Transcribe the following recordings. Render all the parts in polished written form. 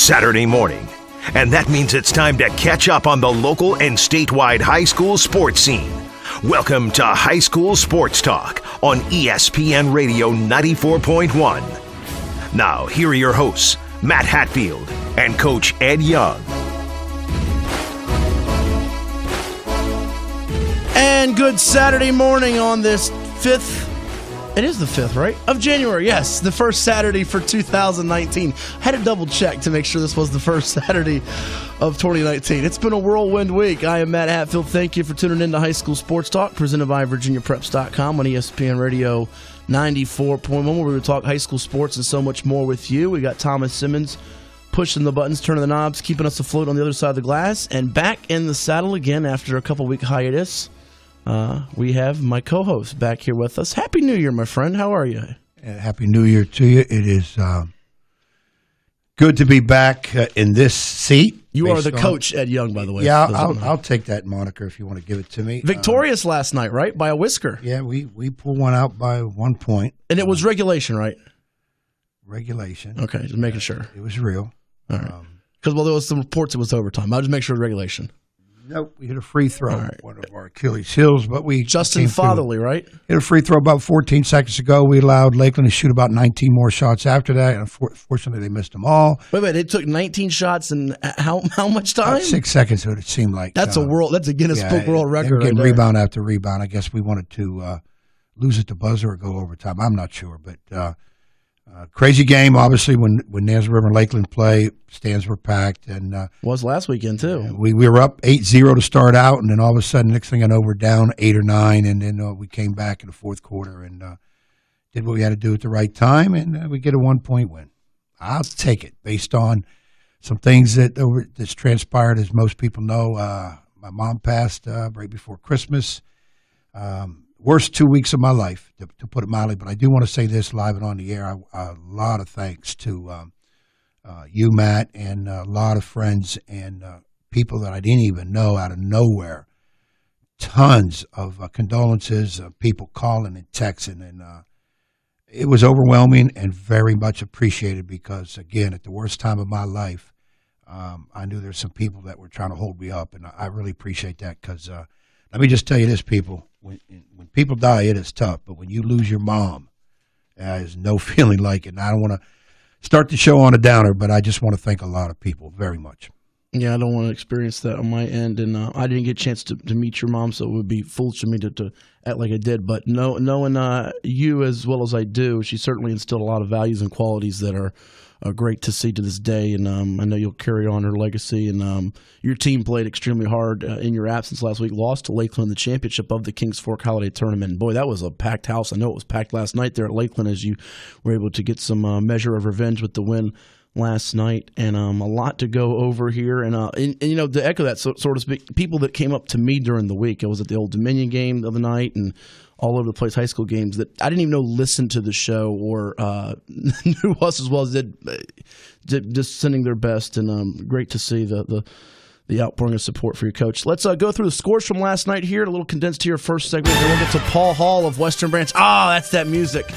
Saturday morning. And that means it's time to catch up on the local and statewide high school sports scene. Welcome to High School Sports Talk on ESPN Radio 94.1. Now, here are your hosts, Matt Hatfield and Coach Ed Young. And good Saturday morning on this 5th. It is the 5th, right? Of January, yes. The first Saturday for 2019. I had to double check to make sure this was the first Saturday of 2019. It's been a whirlwind week. I am Matt Hatfield. Thank you for tuning in to High School Sports Talk, presented by VirginiaPreps.com on ESPN Radio 94.1, where we talk high school sports and so much more with you. We got Thomas Simmons pushing the buttons, turning the knobs, keeping us afloat on the other side of the glass, and back in the saddle again after a couple-week hiatus. We have my co-host back here with us. Happy New Year, my friend. How are you? Happy New Year to you. It is good to be back in this seat. You are the coach, Ed Young, by the way. Yeah, I'll take that moniker if you want to give it to me. Victorious last night, right? By a whisker. Yeah, we pulled one out by 1 point. And it was regulation, right? Regulation. Okay, just making sure. It was real. All right. Because, there was some reports it was overtime. I'll just make sure it was regulation. Nope, we hit a free throw, one of our Achilles heels, but we Justin Fatherly, right? Hit a free throw about 14 seconds ago. We allowed Lakeland to shoot about 19 more shots after that, and unfortunately, they missed them all. Wait, they took 19 shots in how much time? About 6 seconds, it seemed like. That's a Guinness Book World Record. They were getting rebound after rebound. I guess we wanted to lose at the buzzer or go overtime. I'm not sure, but crazy game. Obviously, when Nancy River and Lakeland play, stands were packed, and was last weekend too. We were up 8-0 to start out, and then all of a sudden, next thing I know, we're down 8 or 9, and then we came back in the fourth quarter and did what we had to do at the right time, and we get a 1-point win. I'll take it based on some things that's transpired. As most people know, my mom passed right before Christmas. Worst 2 weeks of my life, to put it mildly. But I do want to say this live and on the air. A lot of thanks to you, Matt, and a lot of friends and people that I didn't even know out of nowhere. Tons of condolences, people calling and texting. And it was overwhelming and very much appreciated because, again, at the worst time of my life, I knew there's some people that were trying to hold me up. And I really appreciate that because let me just tell you this, people. When people die, it is tough. But when you lose your mom, there's no feeling like it. And I don't want to start the show on a downer, but I just want to thank a lot of people very much. Yeah, I don't want to experience that on my end. And I didn't get a chance to meet your mom, so it would be foolish of me to act like I did. But knowing you as well as I do, she certainly instilled a lot of values and qualities that are great to see to this day, and I know you'll carry on her legacy. And your team played extremely hard in your absence last week, lost to Lakeland in the championship of the Kings Fork Holiday Tournament. And boy, that was a packed house. I know it was packed last night there at Lakeland as you were able to get some measure of revenge with the win last night, and a lot to go over here. And to echo that, so to speak, people that came up to me during the week, I was at the Old Dominion game the other night and all over the place high school games that I didn't even know listened to the show or knew us as well as did just sending their best, and great to see the outpouring of support for your coach. Let's go through the scores from last night here, a little condensed here first segment, then we'll get to Paul Hall of Western Branch. That's that music.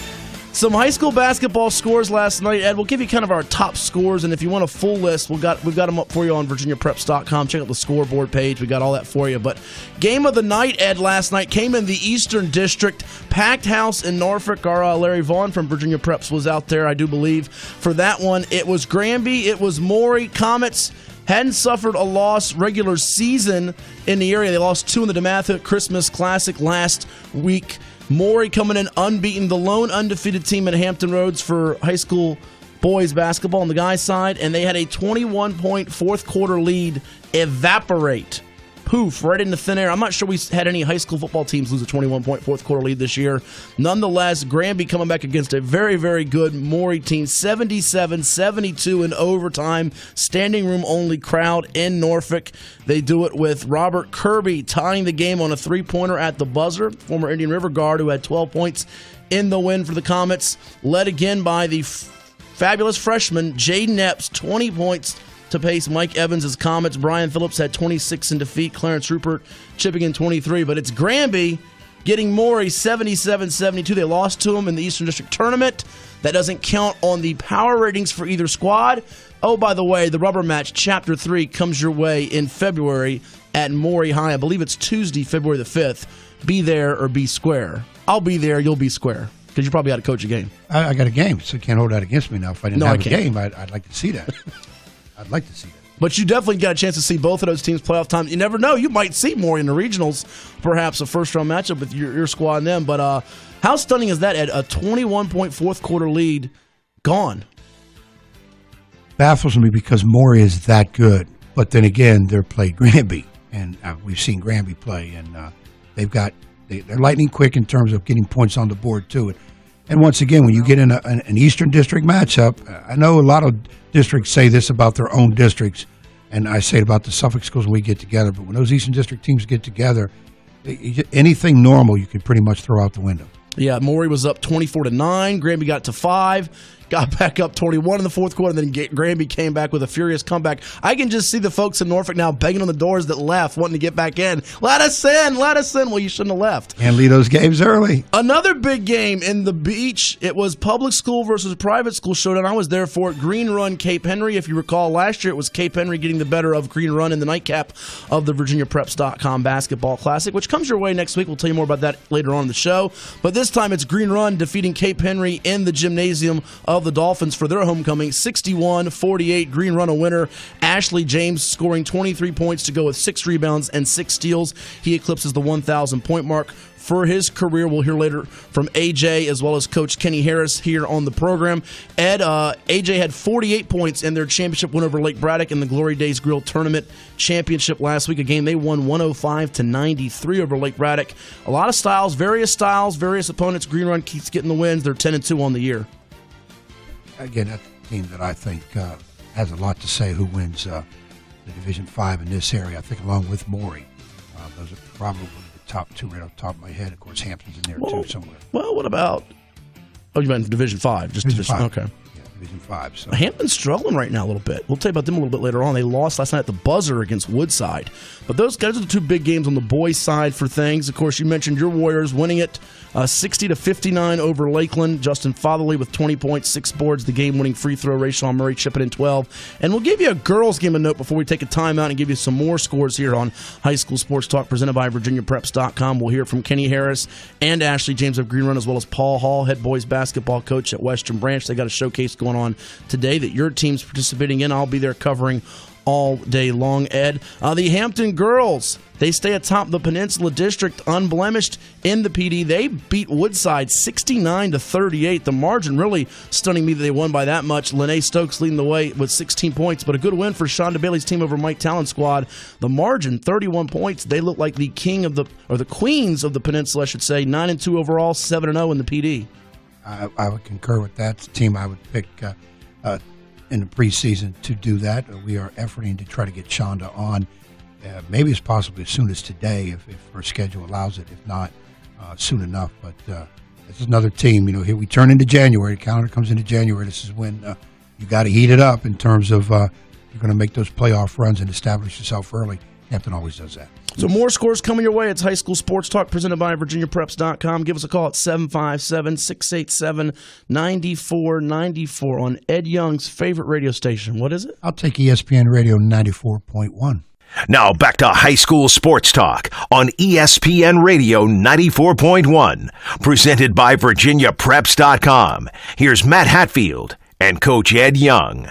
Some high school basketball scores last night, Ed. We'll give you kind of our top scores, and if you want a full list, we've got them up for you on VirginiaPreps.com. Check out the scoreboard page. We got all that for you. But game of the night, Ed, last night came in the Eastern District. Packed house in Norfolk. Our Larry Vaughn from Virginia Preps was out there, I do believe, for that one. It was Granby. It was Maury. Comets hadn't suffered a loss regular season in the area. They lost 2 in the DeMatha Christmas Classic last week. Maury coming in unbeaten, the lone undefeated team at Hampton Roads for high school boys basketball on the guys' side, and they had a 21-point fourth quarter lead evaporate. Poof, right into thin air. I'm not sure we had any high school football teams lose a 21-point fourth quarter lead this year. Nonetheless, Granby coming back against a very, very good Maury team, 77-72 in overtime. Standing room only crowd in Norfolk. They do it with Robert Kirby tying the game on a three-pointer at the buzzer. Former Indian River guard who had 12 points in the win for the Comets. Led again by the fabulous freshman Jaden Epps, 20 points to pace Mike Evans' Comets. Brian Phillips had 26 in defeat. Clarence Rupert chipping in 23. But it's Granby getting Maury 77-72. They lost to them in the Eastern District Tournament. That doesn't count on the power ratings for either squad. Oh, by the way, the rubber match, Chapter 3, comes your way in February at Maury High. I believe it's Tuesday, February the 5th. Be there or be square. I'll be there, you'll be square. Because you probably got to coach a game. I got a game, so you can't hold that against me now. If I didn't have a game, I'd like to see that. I'd like to see that. But you definitely got a chance to see both of those teams playoff time. You never know. You might see more in the regionals, perhaps a first-round matchup with your squad and them. But how stunning is that, Ed? A 21-point fourth-quarter lead gone. Baffles me because Maury is that good. But then again, they're played Granby, and we've seen Granby play, and they're lightning quick in terms of getting points on the board, too. And once again, when you get in an Eastern District matchup, I know a lot of districts say this about their own districts, and I say it about the Suffolk schools when we get together, but when those Eastern District teams get together, anything normal you could pretty much throw out the window. Yeah, Maury was up 24-9. Granby got to 5. Got back up 21 in the fourth quarter, and then Granby came back with a furious comeback. I can just see the folks in Norfolk now banging on the doors that left, wanting to get back in. Let us in, let us in. Well, you shouldn't have left. Can't leave those games early. Another big game in the Beach. It was public school versus private school showdown. I was there for it. Green Run, Cape Henry. If you recall, last year it was Cape Henry getting the better of Green Run in the nightcap of the VirginiaPreps.com Basketball Classic, which comes your way next week. We'll tell you more about that later on in the show. But this time it's Green Run defeating Cape Henry in the gymnasium of the Dolphins for their homecoming, 61-48. Green Run a winner. Ashley James scoring 23 points to go with 6 rebounds and 6 steals. He eclipses the 1,000-point mark for his career. We'll hear later from AJ as well as Coach Kenny Harris here on the program. Ed, AJ had 48 points in their championship win over Lake Braddock in the Glory Days Grill Tournament Championship last week. A game they won 105-93 over Lake Braddock. A lot of styles, various opponents. Green Run keeps getting the wins. They're 10-2 on the year. Again, that's a team that I think has a lot to say who wins the Division 5 in this area. I think along with Maury. Those are probably the top 2 right off the top of my head. Of course, Hampton's in there too somewhere. Well, what about... Oh, you meant Division 5. Just Division 5. Okay. Yeah, Division 5. So. Hampton's struggling right now a little bit. We'll tell you about them a little bit later on. They lost last night at the buzzer against Woodside. But those guys are the 2 big games on the boys' side for things. Of course, you mentioned your Warriors winning it 60-59 over Lakeland. Justin Fatherly with 20 points, 6 boards, the game-winning free throw. Rayshon Murray chipping in 12. And we'll give you a girls' game of note before we take a timeout and give you some more scores here on High School Sports Talk presented by VirginiaPreps.com. We'll hear from Kenny Harris and Ashley James of Green Run, as well as Paul Hall, head boys basketball coach at Western Branch. They got a showcase going on today that your team's participating in. I'll be there covering all day long, Ed. The Hampton girls, they stay atop the Peninsula District unblemished in the PD. They beat Woodside 69-38. The margin really stunning me that they won by that much. Lene Stokes leading the way with 16 points, but a good win for Shonda Bailey's team over Mike Talon's squad. The margin, 31 points. They look like the the queens of the Peninsula, I should say. 9-2 overall, 7-0 in the PD. I would concur with that. It's a team I would pick in the preseason to do that. We are efforting to try to get Shonda on. Maybe it's possibly as soon as today if her schedule allows it. If not, soon enough. But this is another team. You know, here we turn into January. The calendar comes into January. This is when you got to heat it up in terms of you're going to make those playoff runs and establish yourself early. Hampton always does that. So more scores coming your way. It's High School Sports Talk presented by VirginiaPreps.com. Give us a call at 757-687-9494 on Ed Young's favorite radio station. What is it? I'll take ESPN Radio 94.1. Now back to High School Sports Talk on ESPN Radio 94.1. Presented by VirginiaPreps.com. Here's Matt Hatfield and Coach Ed Young.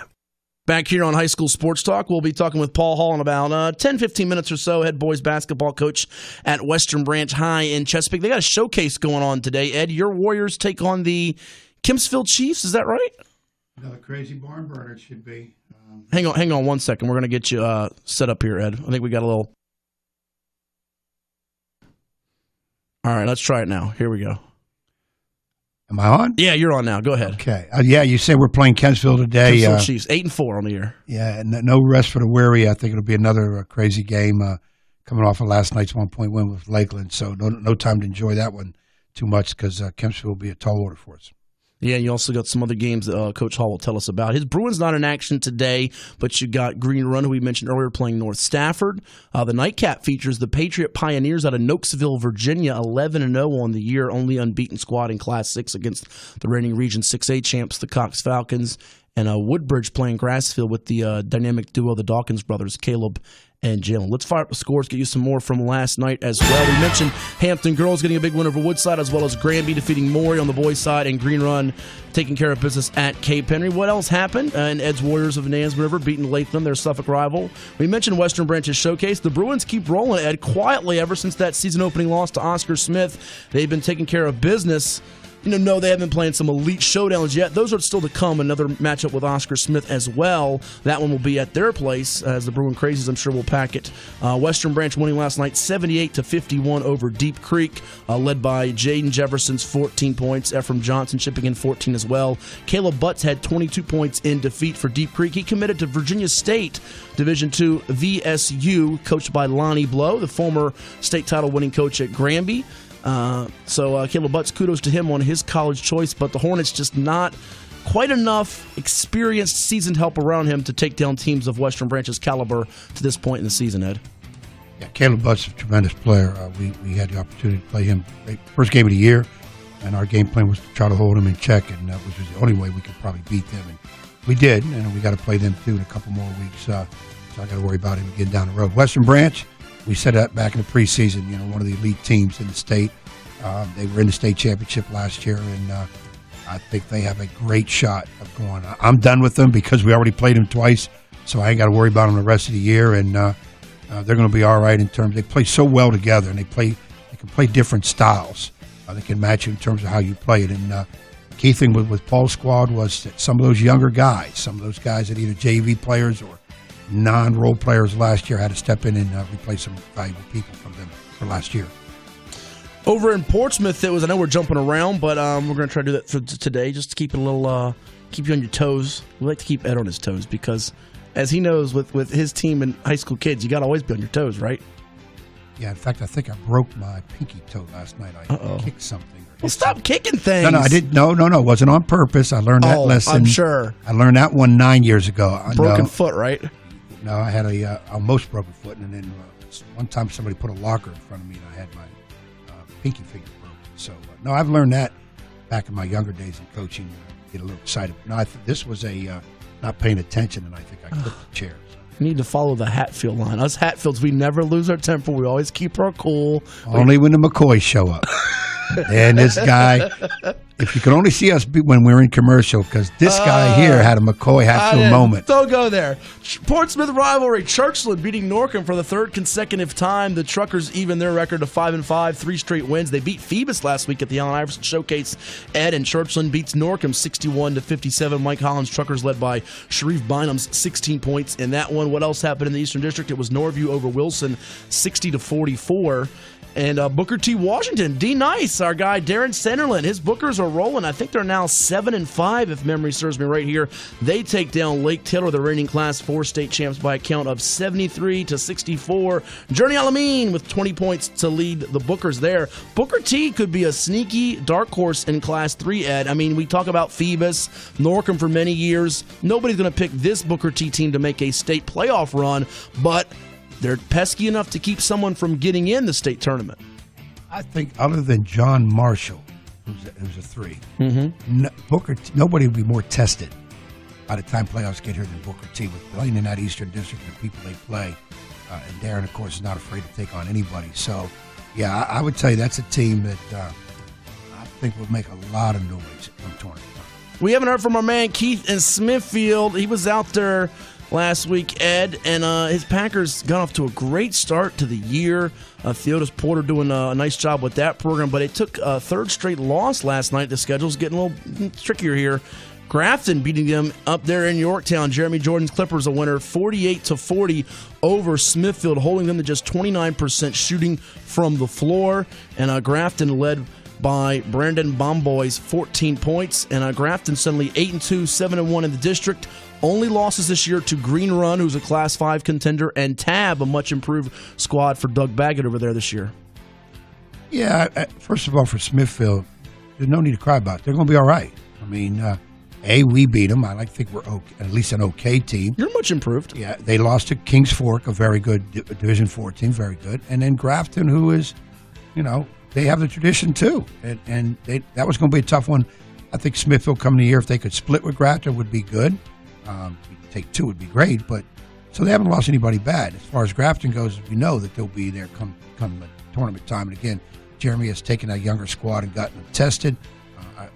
Back here on High School Sports Talk, we'll be talking with Paul Hall in about 10-15 minutes or so, head boys basketball coach at Western Branch High in Chesapeake. They got a showcase going on today. Ed, your Warriors take on the Kempsville Chiefs. Is that right? Another crazy barn burner it should be. Hang on 1 second. We're going to get you set up here, Ed. I think we got a little... All right, let's try it now. Here we go. Am I on? Yeah, you're on now. Go ahead. Okay. Yeah, you said we're playing Kempsville today. Kempsville Chiefs, 8-4 on the year. Yeah, no rest for the weary. I think it'll be another crazy game coming off of last night's 1-point win with Lakeland. So no time to enjoy that one too much because Kempsville will be a tall order for us. Yeah, and you also got some other games that Coach Hall will tell us about. His Bruins not in action today, but you got Green Run, who we mentioned earlier, playing North Stafford. The nightcap features the Patriot Pioneers out of Nokesville, Virginia, 11-0 on the year, only unbeaten squad in Class 6 against the reigning Region 6A champs, the Cox Falcons. And Woodbridge playing Grassfield with the dynamic duo, the Dawkins brothers, Caleb and Jalen. Let's fire up the scores, get you some more from last night as well. We mentioned Hampton girls getting a big win over Woodside, as well as Granby defeating Maury on the boys' side, and Green Run taking care of business at Cape Henry. What else happened? And Ed's Warriors of Nans River beating Latham, their Suffolk rival. We mentioned Western Branch's showcase. The Bruins keep rolling, Ed, quietly ever since that season-opening loss to Oscar Smith. They've been taking care of business. No, they haven't been playing some elite showdowns yet. Those are still to come. Another matchup with Oscar Smith as well. That one will be at their place, as the Bruin Crazies, I'm sure, will pack it. Western Branch winning last night 78-51 over Deep Creek, led by Jaden Jefferson's 14 points. Ephraim Johnson chipping in 14 as well. Caleb Butts had 22 points in defeat for Deep Creek. He committed to Virginia State Division II VSU, coached by Lonnie Blow, the former state title winning coach at Granby. So Caleb Butts, kudos to him on his college choice, but the Hornets just not quite enough experienced, seasoned help around him to take down teams of Western Branch's caliber to this point in the season, Ed. Yeah, Caleb Butts is a tremendous player. We had the opportunity to play him first game of the year, and our game plan was to try to hold him in check, and that was the only way we could probably beat them. And we did, and we got to play them too in a couple more weeks, so I got to worry about him getting down the road. Western Branch, we said that back in the preseason, one of the elite teams in the state. They were in the state championship last year, and I think they have a great shot of going. I'm done with them because we already played them twice, so I ain't got to worry about them the rest of the year, and they're going to be all right in terms. They play so well together, and they can play different styles. They can match you in terms of how you play it. And the key thing with Paul's squad was that some of those younger guys, some of those guys that either JV players or non-role players last year had to step in and replace some valuable people from them for last year. Over in Portsmouth, I know we're jumping around, but we're going to try to do that for today, just to keep it a little, keep you on your toes. We like to keep Ed on his toes because, as he knows, with his team and high school kids, you got to always be on your toes, right? Yeah, in fact, I think I broke my pinky toe last night. I kicked something. Well, stop kicking things. No, I didn't. No, it wasn't on purpose. I learned that lesson. I'm sure. I learned that one 9 years ago. Broken foot, right? No, I had a almost broken foot, and then one time somebody put a locker in front of me, and I had my pinky finger broken. So, no, I've learned that back in my younger days in coaching. Get a little excited. No, this was a not paying attention, and I think I clipped the chair. So. We need to follow the Hatfield line. Us Hatfields, we never lose our temper. We always keep our cool. Only when the McCoys show up. And this guy, if you could only see us when we were in commercial, because this guy here had a McCoy Hatfield moment. Don't go there. Portsmouth rivalry. Churchland beating Norcom for the third consecutive time. The Truckers even their record of 5-5, 3 straight wins. They beat Phoebus last week at the Allen Iverson Showcase. Ed, and Churchland beats Norcom 61-57. Mike Hollins Truckers led by Sharif Bynum's 16 points in that one. What else happened in the Eastern District? It was Norview over Wilson 60-44. And Booker T. Washington, D. Nice, our guy Darren Centerland. His Bookers are rolling. I think they're now 7-5, if memory serves me right here. They take down Lake Taylor, the reigning Class 4 state champs, by a count of 73-64. Journey Alameen with 20 points to lead the Bookers there. Booker T could be a sneaky dark horse in Class 3, Ed. I mean, we talk about Phoebus, Norcom for many years. Nobody's going to pick this Booker T team to make a state playoff run, but they're pesky enough to keep someone from getting in the state tournament. I think other than John Marshall, who's a 3, Booker T, nobody would be more tested by the time playoffs get here than Booker T. With playing in that Eastern District and the people they play. And Darren, of course, is not afraid to take on anybody. So, yeah, I would tell you that's a team that I think would make a lot of noise in tournament. We haven't heard from our man Keith in Smithfield. He was out there last week, Ed, and his Packers got off to a great start to the year. Theodis Porter doing a nice job with that program, but it took a third straight loss last night. The schedule's getting a little trickier here. Grafton beating them up there in Yorktown. Jeremy Jordan's Clippers a winner, 48-40 over Smithfield, holding them to just 29% shooting from the floor. And Grafton led by Brandon Bomboy's 14 points. And Grafton suddenly 8-2, 7-1 in the district. Only losses this year to Green Run, who's a Class 5 contender, and Tab, a much-improved squad for Doug Baggett over there this year. Yeah, first of all, for Smithfield, there's no need to cry about it. They're going to be all right. I mean, we beat them. I think we're at least an okay team. You're much improved. Yeah, they lost to Kings Fork, a very good Division IV team, very good. And then Grafton, who is, they have the tradition too. And that was going to be a tough one. I think Smithville coming the year, if they could split with Grafton, would be good. Take two would be great. But so they haven't lost anybody bad. As far as Grafton goes, we know that they'll be there come tournament time. And again, Jeremy has taken that younger squad and gotten them tested.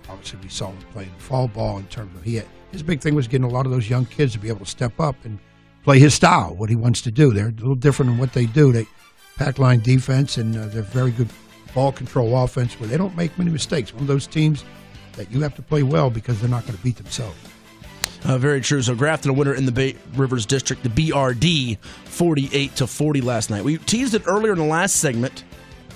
Obviously, we saw him play the fall ball in terms of his big thing was getting a lot of those young kids to be able to step up and play his style, what he wants to do. They're a little different in what they do. They pack line defense, and they're very good ball control offense where they don't make many mistakes. One of those teams that you have to play well because they're not going to beat themselves. Very true. So Grafton a winner in the Bay Rivers District, the BRD, 48-40 last night. We teased it earlier in the last segment.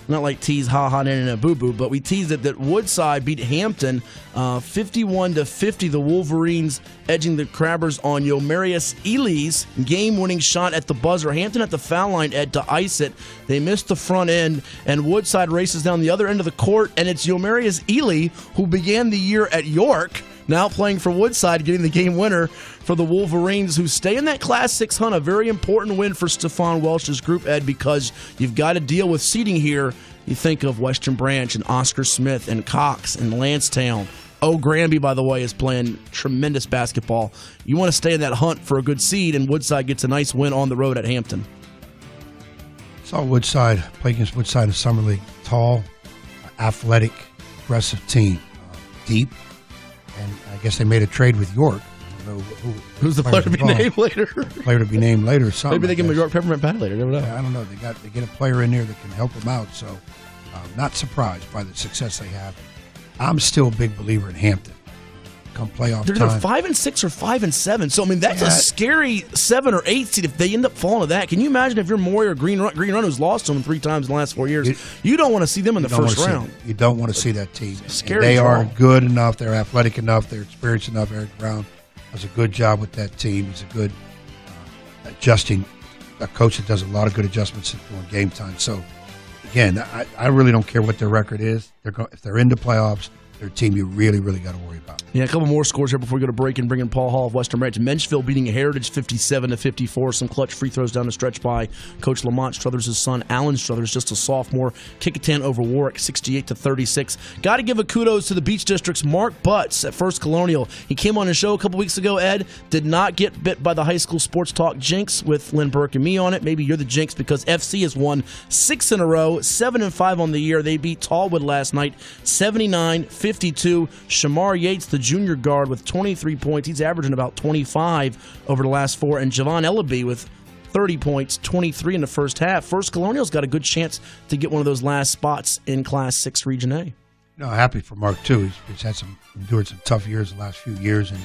Not like tease ha-ha and boo-boo, but we teased it that Woodside beat Hampton 51-50. The Wolverines edging the Crabbers on Yomarius Ely's game-winning shot at the buzzer. Hampton at the foul line, Ed, to ice it. They missed the front end, and Woodside races down the other end of the court, and it's Yomarius Ely, who began the year at York, now playing for Woodside, getting the game winner for the Wolverines, who stay in that Class 6 hunt. A very important win for Stephon Welsh's group, Ed, because you've got to deal with seeding here. You think of Western Branch and Oscar Smith and Cox and Lancetown. Granby, by the way, is playing tremendous basketball. You want to stay in that hunt for a good seed, and Woodside gets a nice win on the road at Hampton. Saw Woodside play against Woodside in Summer League. Tall, athletic, aggressive team. Deep. And I guess they made a trade with York. I don't know who's the player to be named later. Player to be named later. Maybe they give him a York Peppermint Patty later. Never know. I don't know. They get a player in there that can help them out. So, not surprised by the success they have. I'm still a big believer in Hampton. Come playoff They're time. 5-6 or 5-7. So I mean, that's a scary 7 or 8 seed if they end up falling to that. Can you imagine if you're Moy or Green Run, who's lost to them 3 times in the last 4 years? You don't want to see them in the first round. You don't want to see that team. Scary. They are good enough. They're athletic enough. They're experienced enough. Eric Brown does a good job with that team. He's a good adjusting a coach that does a lot of good adjustments during game time. So again, I really don't care what their record is. If they're in the playoffs, they're a team you really, really got to worry about. Yeah, a couple more scores here before we go to break and bring in Paul Hall of Western Branch. Menchville beating Heritage 57-54. Some clutch free throws down the stretch by Coach Lamont Struthers' son, Alan Struthers, just a sophomore. Kickintan over Warwick, 68-36. Got to give a kudos to the Beach District's Mark Butts at First Colonial. He came on his show a couple weeks ago, Ed. Did not get bit by the high school sports talk jinx with Lynn Burke and me on it. Maybe you're the jinx because FC has won 6 in a row, 7-5 on the year. They beat Tallwood last night, 79-52. Shamar Yates, the junior guard, with 23 points. He's averaging about 25 over the last 4. And Javon Ellaby with 30 points, 23 in the first half. First Colonial's got a good chance to get one of those last spots in Class 6 Region A. Happy for Mark, too. He's endured some tough years the last few years. And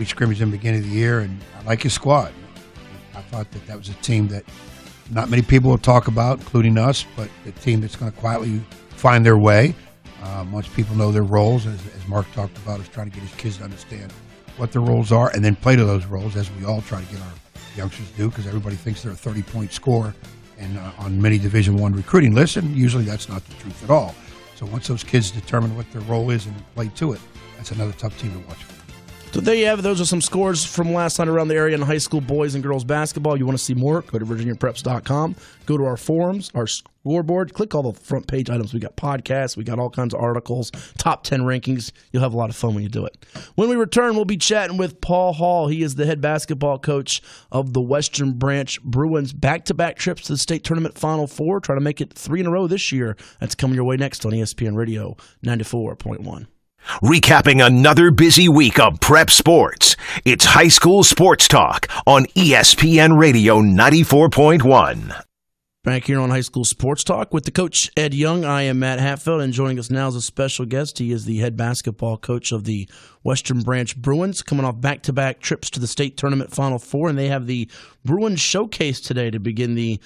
we scrimmaged in the beginning of the year, and I like his squad. I thought that was a team that not many people will talk about, including us, but a team that's going to quietly find their way. Once people know their roles, as Mark talked about, is trying to get his kids to understand what their roles are and then play to those roles, as we all try to get our youngsters to do, because everybody thinks they're a 30-point scorer and on many Division I recruiting lists, and usually that's not the truth at all. So once those kids determine what their role is and play to it, that's another tough team to watch for. So there you have it. Those are some scores from last night around the area in high school boys and girls basketball. You want to see more? Go to VirginiaPreps.com. Go to our forums, our scoreboard. Click all the front page items. We got podcasts. We got all kinds of articles, top 10 rankings. You'll have a lot of fun when you do it. When we return, we'll be chatting with Paul Hall. He is the head basketball coach of the Western Branch Bruins. Back-to-back trips to the state tournament Final Four. Trying to make it 3 in a row this year. That's coming your way next on ESPN Radio 94.1. Recapping another busy week of prep sports, it's High School Sports Talk on ESPN Radio 94.1. Back here on High School Sports Talk with the coach, Ed Young. I am Matt Hatfield, and joining us now is a special guest. He is the head basketball coach of the Western Branch Bruins, coming off back-to-back trips to the state tournament Final Four, and they have the Bruins Showcase today to begin the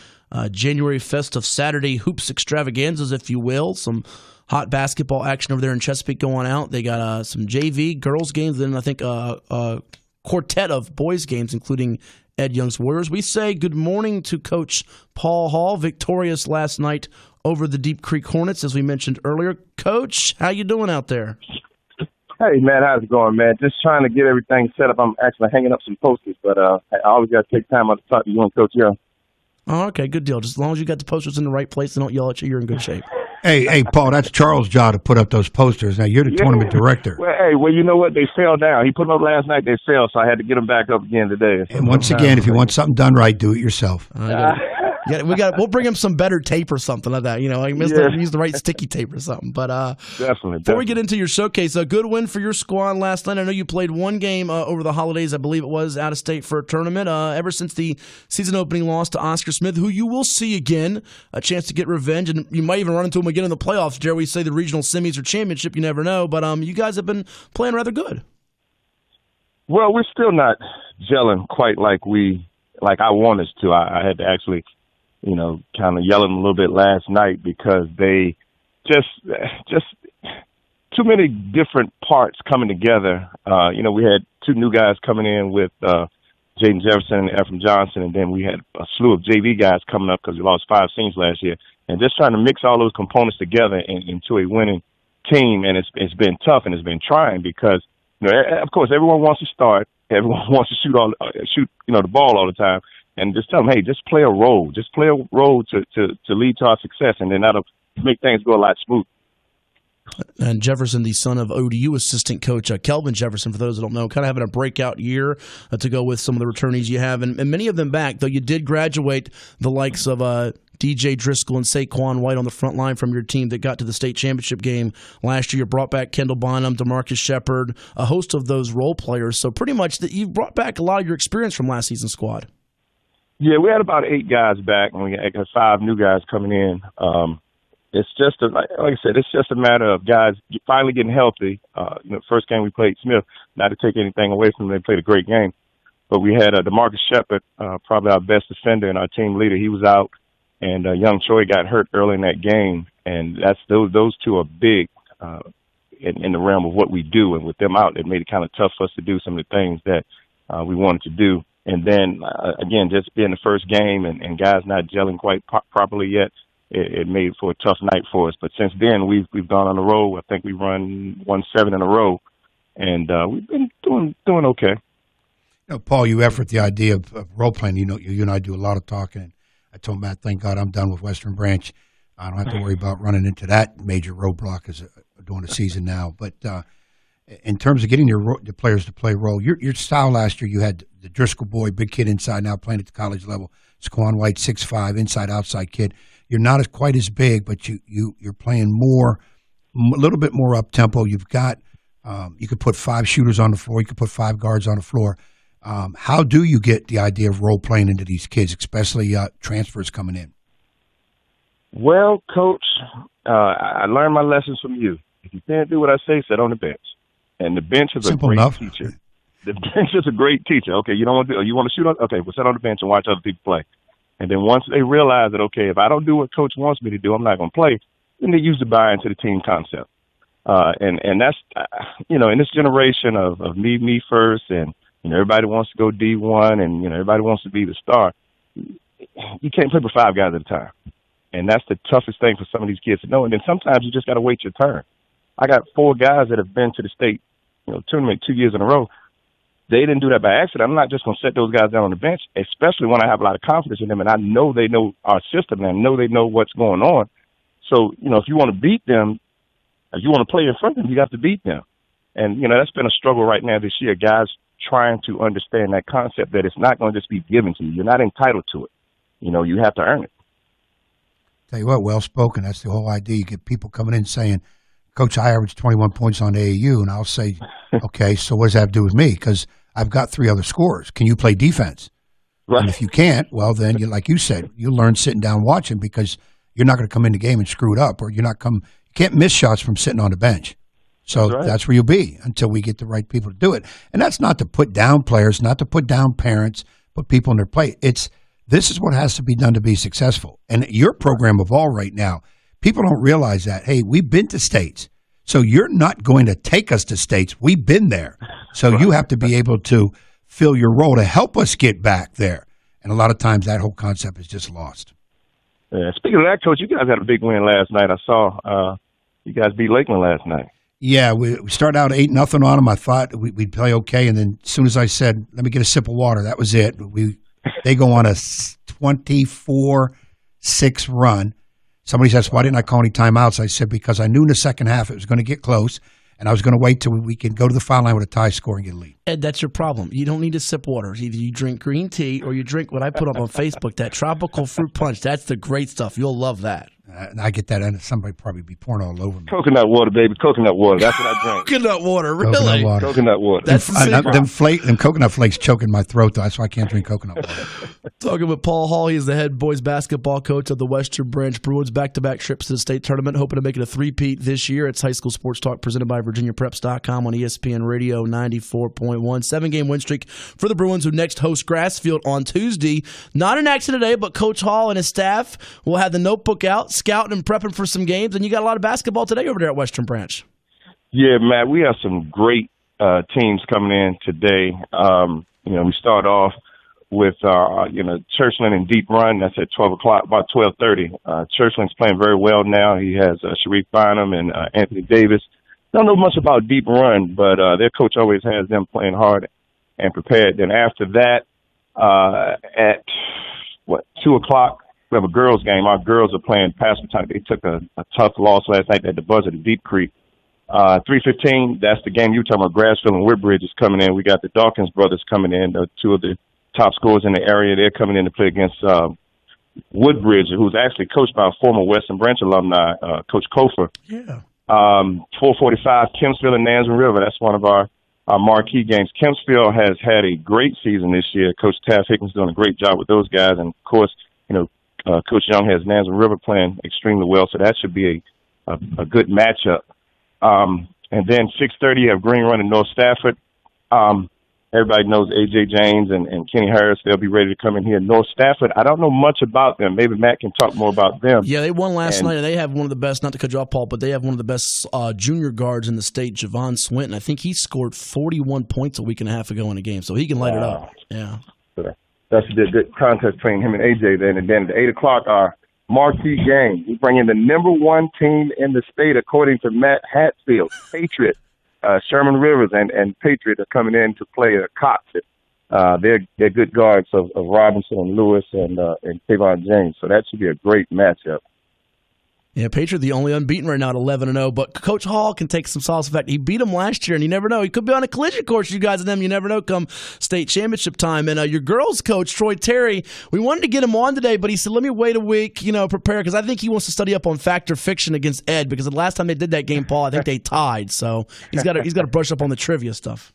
January festive Saturday hoops extravaganzas, if you will. Some hot basketball action over there in Chesapeake going out. They got some JV girls games, and I think a quartet of boys games, including Ed Young's Warriors. We say good morning to Coach Paul Hall, victorious last night over the Deep Creek Hornets, as we mentioned earlier. Coach, how you doing out there? Hey, man, how's it going, man? Just trying to get everything set up. I'm actually hanging up some posters, but I always got to take time out to talk to you and Coach Young. Oh, okay, good deal. Just as long as you got the posters in the right place and don't yell at you, you're in good shape. Hey, Paul, that's Charles' job to put up those posters. Now, you're the tournament director. Well, you know what? They fell down. He put them up last night. They fell, so I had to get them back up again today. And once again, if you want something done right, do it yourself. We'll bring him some better tape or something like that. Use the right sticky tape or something. But definitely. Before we get into your showcase, a good win for your squad last night. I know you played one game over the holidays, I believe it was, out of state for a tournament. Ever since the season opening loss to Oscar Smith, who you will see again, a chance to get revenge, and you might even run into him again in the playoffs. Dare we say the regional semis or championship? You never know. But you guys have been playing rather good. Well, we're still not gelling quite like I want us to. I had to actually, kind of yell at them a little bit last night because they just too many different parts coming together. We had two new guys coming in with Jaden Jefferson and Ephraim Johnson, and then we had a slew of JV guys coming up because we lost 5 seniors last year. And just trying to mix all those components together into a winning team, and it's been tough and it's been trying because, of course, everyone wants to start. Everyone wants to shoot the ball all the time. And just tell them, hey, just play a role. Just play a role to lead to our success, and then that'll make things go a lot smoother. And Jefferson, the son of ODU assistant coach Kelvin Jefferson, for those that don't know, kind of having a breakout year to go with some of the returnees you have. And many of them back, though you did graduate the likes of DJ Driscoll and Saquon White on the front line from your team that got to the state championship game last year. You brought back Kendall Bonham, DeMarcus Shepard, a host of those role players. So pretty much you brought back a lot of your experience from last season's squad. Yeah, we had about 8 guys back, and we had 5 new guys coming in. It's just, like I said, it's just a matter of guys finally getting healthy. First game we played Smith, not to take anything away from them, they played a great game. But we had DeMarcus Shepard, probably our best defender and our team leader. He was out, and young Troy got hurt early in that game. And those two are big in the realm of what we do. And with them out, it made it kind of tough for us to do some of the things that we wanted to do. And then, again, just being the first game and guys not gelling quite properly yet, it made for a tough night for us. But since then, we've gone on the road. I think we run 1-7 in a row, and we've been doing okay. Paul, you effort the idea of role playing. You and I do a lot of talking. And I told Matt, thank God I'm done with Western Branch. I don't have to worry about running into that major roadblock during the season now. But in terms of getting the players to play role, your style last year, you had the Driscoll boy, big kid inside, now playing at the college level. Saquon White, 6'5", inside-outside kid. You're not quite as big, but you're playing a little bit more up-tempo. You've got you could put 5 shooters on the floor. You could put 5 guards on the floor. How do you get the idea of role-playing into these kids, especially transfers coming in? Well, Coach, I learned my lessons from you. If you can't do what I say, sit on the bench. And the bench is Simple a great enough. teacher. The bench is a great teacher. Okay, you want to shoot on? Okay, we'll sit on the bench and watch other people play. And then once they realize that, okay, if I don't do what Coach wants me to do, I'm not going to play, then they usually buy into the team concept. And that's, in this generation of me first, and, everybody wants to go D1, and, everybody wants to be the star, you can't play for 5 guys at a time. And that's the toughest thing for some of these kids to know. And then sometimes you just got to wait your turn. I got 4 guys that have been to the state, tournament 2 years in a row. They didn't do that by accident. I'm not just going to set those guys down on the bench, especially when I have a lot of confidence in them and I know they know our system and I know they know what's going on. So, if you want to beat them, if you want to play in front of them, you have to beat them. And, that's been a struggle right now this year, guys trying to understand that concept that it's not going to just be given to you. You're not entitled to it. You have to earn it. Tell you what, well-spoken. That's the whole idea. You get people coming in saying, Coach, I averaged 21 points on AAU, and I'll say, okay, so what does that have to do with me? Because I've got 3 other scorers. Can you play defense? Right. And if you can't, well, then, like you said, you learn sitting down watching because you're not going to come in the game and screw it up, or you can't miss shots from sitting on the bench. So that's where you'll be until we get the right people to do it. And that's not to put down players, not to put down parents, put people in their place. This is what has to be done to be successful. And your program of all right now, people don't realize that, hey, we've been to states. So you're not going to take us to states. We've been there. So you have to be able to fill your role to help us get back there. And a lot of times that whole concept is just lost. Yeah, speaking of that, Coach, you guys had a big win last night. I saw you guys beat Lakeland last night. Yeah, we started out 8-0 on them. I thought we'd play okay, and then as soon as I said, "Let me get a sip of water," that was it. They go on a 24-6 run. Somebody says, "Why didn't I call any timeouts?" I said, "Because I knew in the second half it was going to get close, and I was going to wait till we could go to the foul line with a tie score and get a lead." Ed, that's your problem. You don't need to sip water. Either you drink green tea or you drink what I put up on Facebook, that tropical fruit punch. That's the great stuff. You'll love that. And I get that, and somebody probably be pouring all over me. Coconut water, baby. Coconut water. That's what I drink. Coconut water, really? Coconut water. Coconut water. That's the secret. Them coconut flakes choking my throat, though. That's why I can't drink coconut water. Talking with Paul Hall, he's the head boys basketball coach of the Western Branch Bruins. Back-to-back trips to the state tournament, hoping to make it a three-peat this year. It's High School Sports Talk presented by VirginiaPreps.com on ESPN Radio 94.1. 7-game win streak for the Bruins, who next host Grassfield on Tuesday. Not an accident today, but Coach Hall and his staff will have the notebook out, scouting and prepping for some games, and you got a lot of basketball today over there at Western Branch. Yeah, Matt, we have some great teams coming in today. We start off with Churchland and Deep Run. That's at 12 o'clock, about 12:30. Churchland's playing very well now. He has Sharif Bynum and Anthony Davis. Don't know much about Deep Run, but their coach always has them playing hard and prepared. Then after that, at 2 o'clock, we have a girls' game. Our girls are playing Pasquotank. They took a tough loss last night at the buzzer to Deep Creek. 3:15, that's the game you were talking about. Grassfield and Woodbridge is coming in. We got the Dawkins brothers coming in, two of the top scorers in the area. They're coming in to play against Woodbridge, who's actually coached by a former Western Branch alumni, Coach Kofer. Yeah. 4:45, Kempsville and Nansemond River. That's one of our marquee games. Kempsville has had a great season this year. Coach Taff Hickman's doing a great job with those guys. And, of course, Coach Young has Nansemond River playing extremely well, so that should be a good matchup. And then 6:30, you have Green Run and North Stafford. Everybody knows A.J. James and Kenny Harris. They'll be ready to come in here. North Stafford, I don't know much about them. Maybe Matt can talk more about them. Yeah, they won last night, and they have one of the best, not to cut you off, Paul, but they have one of the best junior guards in the state, Javon Swinton. I think he scored 41 points a week and a half ago in a game, so he can light it up. Yeah. That's a good contest between him and A.J. then. And then at 8 o'clock, our marquee game. We bring in the number one team in the state, according to Matt Hatfield, Patriot. Sherman Rivers and Patriot are coming in to play Cox. They're good guards of Robinson and Lewis and Kayvon James. So that should be a great matchup. Yeah, Patriot the only unbeaten right now at 11-0, but Coach Hall can take some solace. In fact, he beat them last year, and you never know. He could be on a collision course, you guys and them. You never know come state championship time. And your girls' coach, Troy Terry, we wanted to get him on today, but he said, let me wait a week, prepare, because I think he wants to study up on fact or fiction against Ed, because the last time they did that game, Paul, I think they tied. So he's got to brush up on the trivia stuff.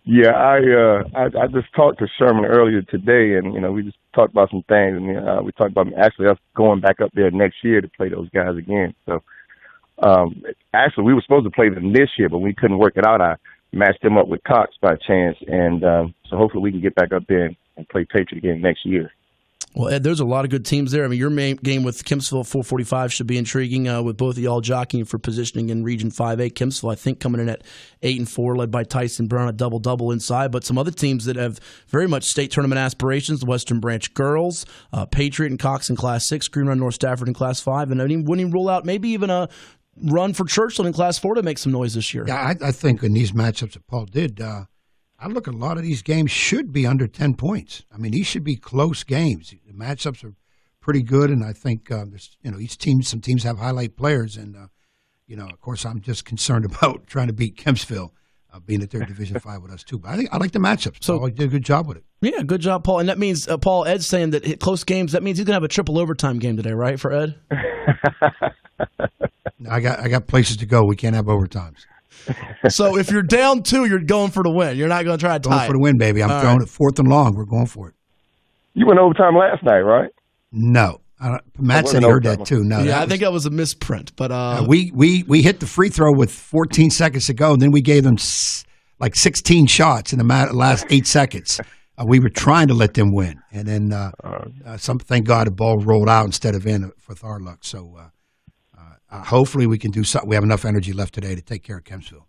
Yeah, I just talked to Sherman earlier today, and we just talked about some things, and we talked about actually us going back up there next year to play those guys again. So actually, we were supposed to play them this year, but we couldn't work it out. I matched them up with Cox by chance, and so hopefully we can get back up there and play Patriot again next year. Well, Ed, there's a lot of good teams there. I mean, your main game with Kempsville 445 should be intriguing with both of y'all jockeying for positioning in Region 5A. Kempsville, I think, coming in at 8-4, led by Tyson Brown, a double-double inside. But some other teams that have very much state tournament aspirations, the Western Branch Girls, Patriot and Cox in Class 6, Green Run North Stafford in Class 5, and I mean, wouldn't rule out maybe even a run for Churchland in Class 4 to make some noise this year. Yeah, I think in these matchups that Paul did, I look at a lot of these games should be under 10 points. I mean, these should be close games. The matchups are pretty good, and I think some teams have highlight players, and of course, I'm just concerned about trying to beat Kempsville, being at their Division 5 with us too. But I like the matchups. So I did a good job with it. Yeah, good job, Paul. And that means Paul, Ed's saying that close games. That means he's gonna have a triple overtime game today, right, for Ed? I got places to go. We can't have overtimes. So if you're down 2, you're going for the win. You're not going to try to tie Going for the win, baby. I'm throwing it 4th and long. We're going for it. You went overtime last night, right? No. Matt said he heard that too. No, yeah, I think that was a misprint. But we hit the free throw with 14 seconds to go, and then we gave them like 16 shots in the last 8 seconds. We were trying to let them win, and then thank God the ball rolled out instead of in for our luck. So hopefully we can do something. We have enough energy left today to take care of Kempsville.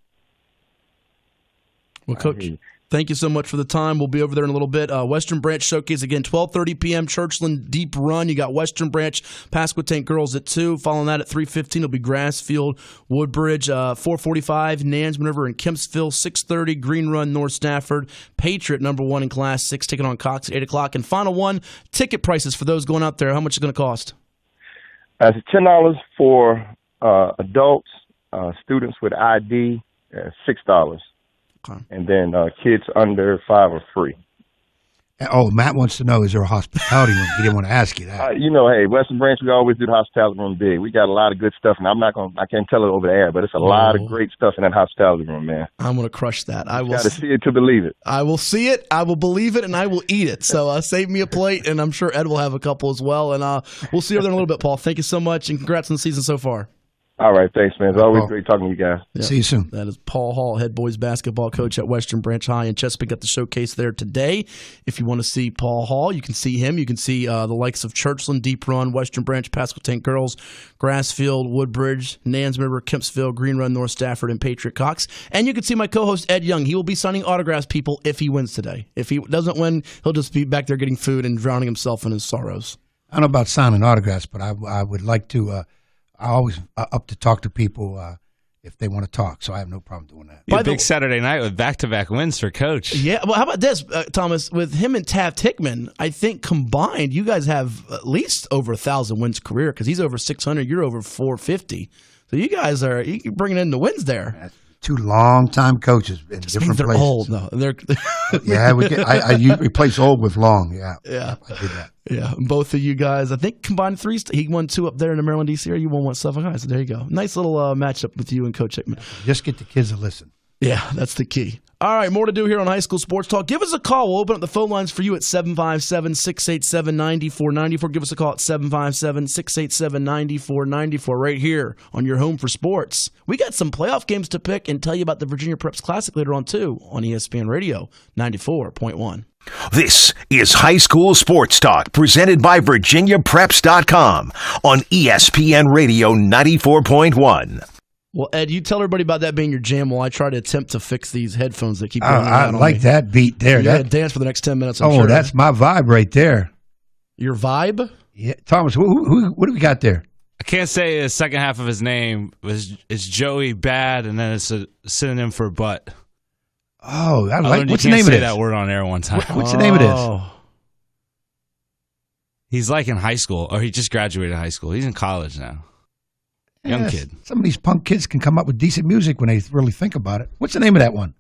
Well, Coach, Thank you so much for the time. We'll be over there in a little bit. Western Branch Showcase, again, 12:30 p.m. Churchland Deep Run. You got Western Branch, Pasquotank Girls at 2. Following that at 3:15, it'll be Grassfield, Woodbridge, 4:45, Nansman River and Kempsville, 6:30, Green Run, North Stafford, Patriot, number 1 in Class 6, taking on Cox at 8 o'clock. And final one, ticket prices for those going out there. How much is it going to cost? It's $10 for adults, students with ID, $6. Okay. And then kids under 5 are free. Oh, Matt wants to know, is there a hospitality room? He didn't want to ask you that. Hey, Western Branch, we always do the hospitality room big. We got a lot of good stuff, and I can't tell it over the air, but it's a lot of great stuff in that hospitality room, man. I'm going to crush that. I will got to see it to believe it. I will see it, I will believe it, and I will eat it. So save me a plate, and I'm sure Ed will have a couple as well. And we'll see you over there in a little bit, Paul. Thank you so much, and congrats on the season so far. All right, thanks, man. It's always great talking to you guys. Yep. See you soon. That is Paul Hall, head boys basketball coach at Western Branch High in Chesapeake. Got the showcase there today. If you want to see Paul Hall, you can see him. You can see the likes of Churchland, Deep Run, Western Branch, Pasquotank Girls, Grassfield, Woodbridge, Nansman River, Kempsville, Green Run, North Stafford, and Patriot Cox. And you can see my co-host Ed Young. He will be signing autographs, people, if he wins today. If he doesn't win, he'll just be back there getting food and drowning himself in his sorrows. I don't know about signing autographs, but I would like to. I always up to talk to people if they want to talk, so I have no problem doing that. A big Saturday night with back-to-back wins for Coach. Yeah, well, how about this, Thomas? With him and Taft Hickman, I think combined, you guys have at least over 1,000 wins career because he's over 600, you're over 450. So you guys are bringing in the wins there. That's 2 long-time coaches in Just different means they're places. old. No, they're Yeah, I replace old with long. Yeah, I did that. Yeah, both of you guys, I think combined 3. He won 2 up there in the Maryland, D.C. area. You won 1 Suffolk High. So there you go. Nice little matchup with you and Coach Hickman. Just get the kids to listen. Yeah, that's the key. All right, more to do here on High School Sports Talk. Give us a call. We'll open up the phone lines for you at 757-687-9494. Give us a call at 757-687-9494 right here on your home for sports. We got some playoff games to pick and tell you about the Virginia Preps Classic later on, too, on ESPN Radio 94.1. This is High School Sports Talk, presented by VirginiaPreps.com on ESPN Radio 94.1. Well, Ed, you tell everybody about that being your jam while I try to attempt to fix these headphones that keep going in and out I on like me. that beat there. You got to dance for the next 10 minutes, I'm oh, sure. that's my vibe right there. Your vibe? Yeah, Thomas, what do we got there? I can't say the second half of his name is Joey Bad, and then it's a synonym for butt. Oh, I I like. learned What's you the can't name of say this? that word on air one time. What's the name of this? He's like in high school, or he just graduated high school. He's in college now. Young Yes, kid. Some of these punk kids can come up with decent music when they really think about it. What's the name of that one?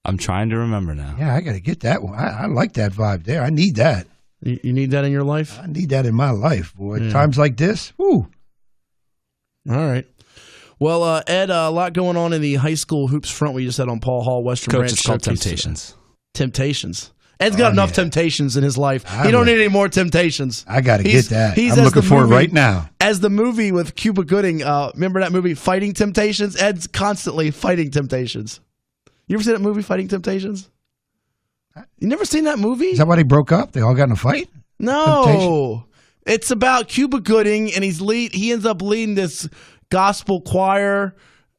I'm trying to remember now. Yeah, I got to get that one. I like that vibe there. I need that. You need that in your life? I need that in my life, boy. Yeah. Times like this, whoo. All right. Well, Ed, a lot going on in the high school hoops front. We just had on Paul Hall, Western Coach, Branch. it's called Showcase Temptations. Temptations. Ed's got enough temptations in his life. He don't need any more temptations. I got to get that. He's I'm as looking the for it movie- right now. As the movie with Cuba Gooding, remember that movie, Fighting Temptations? Ed's constantly fighting temptations. You ever seen that movie, Fighting Temptations? You never seen that movie? Is that why they broke up? They all got in a fight? No. Temptation? It's about Cuba Gooding, and he ends up leading this gospel choir.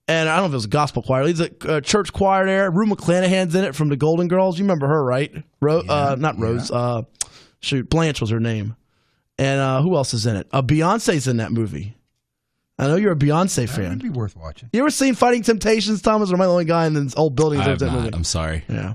And I don't know if it was a gospel choir. He leads a church choir there. Rue McClanahan's in it from the Golden Girls. You remember her, right? Not Rose. Blanche was her name. And who else is in it? Beyonce's in that movie. I know you're a Beyonce fan. That'd be worth watching. You ever seen Fighting Temptations, Thomas? Or am I the only guy in this old building I that have loves that not. movie? I'm sorry. Yeah.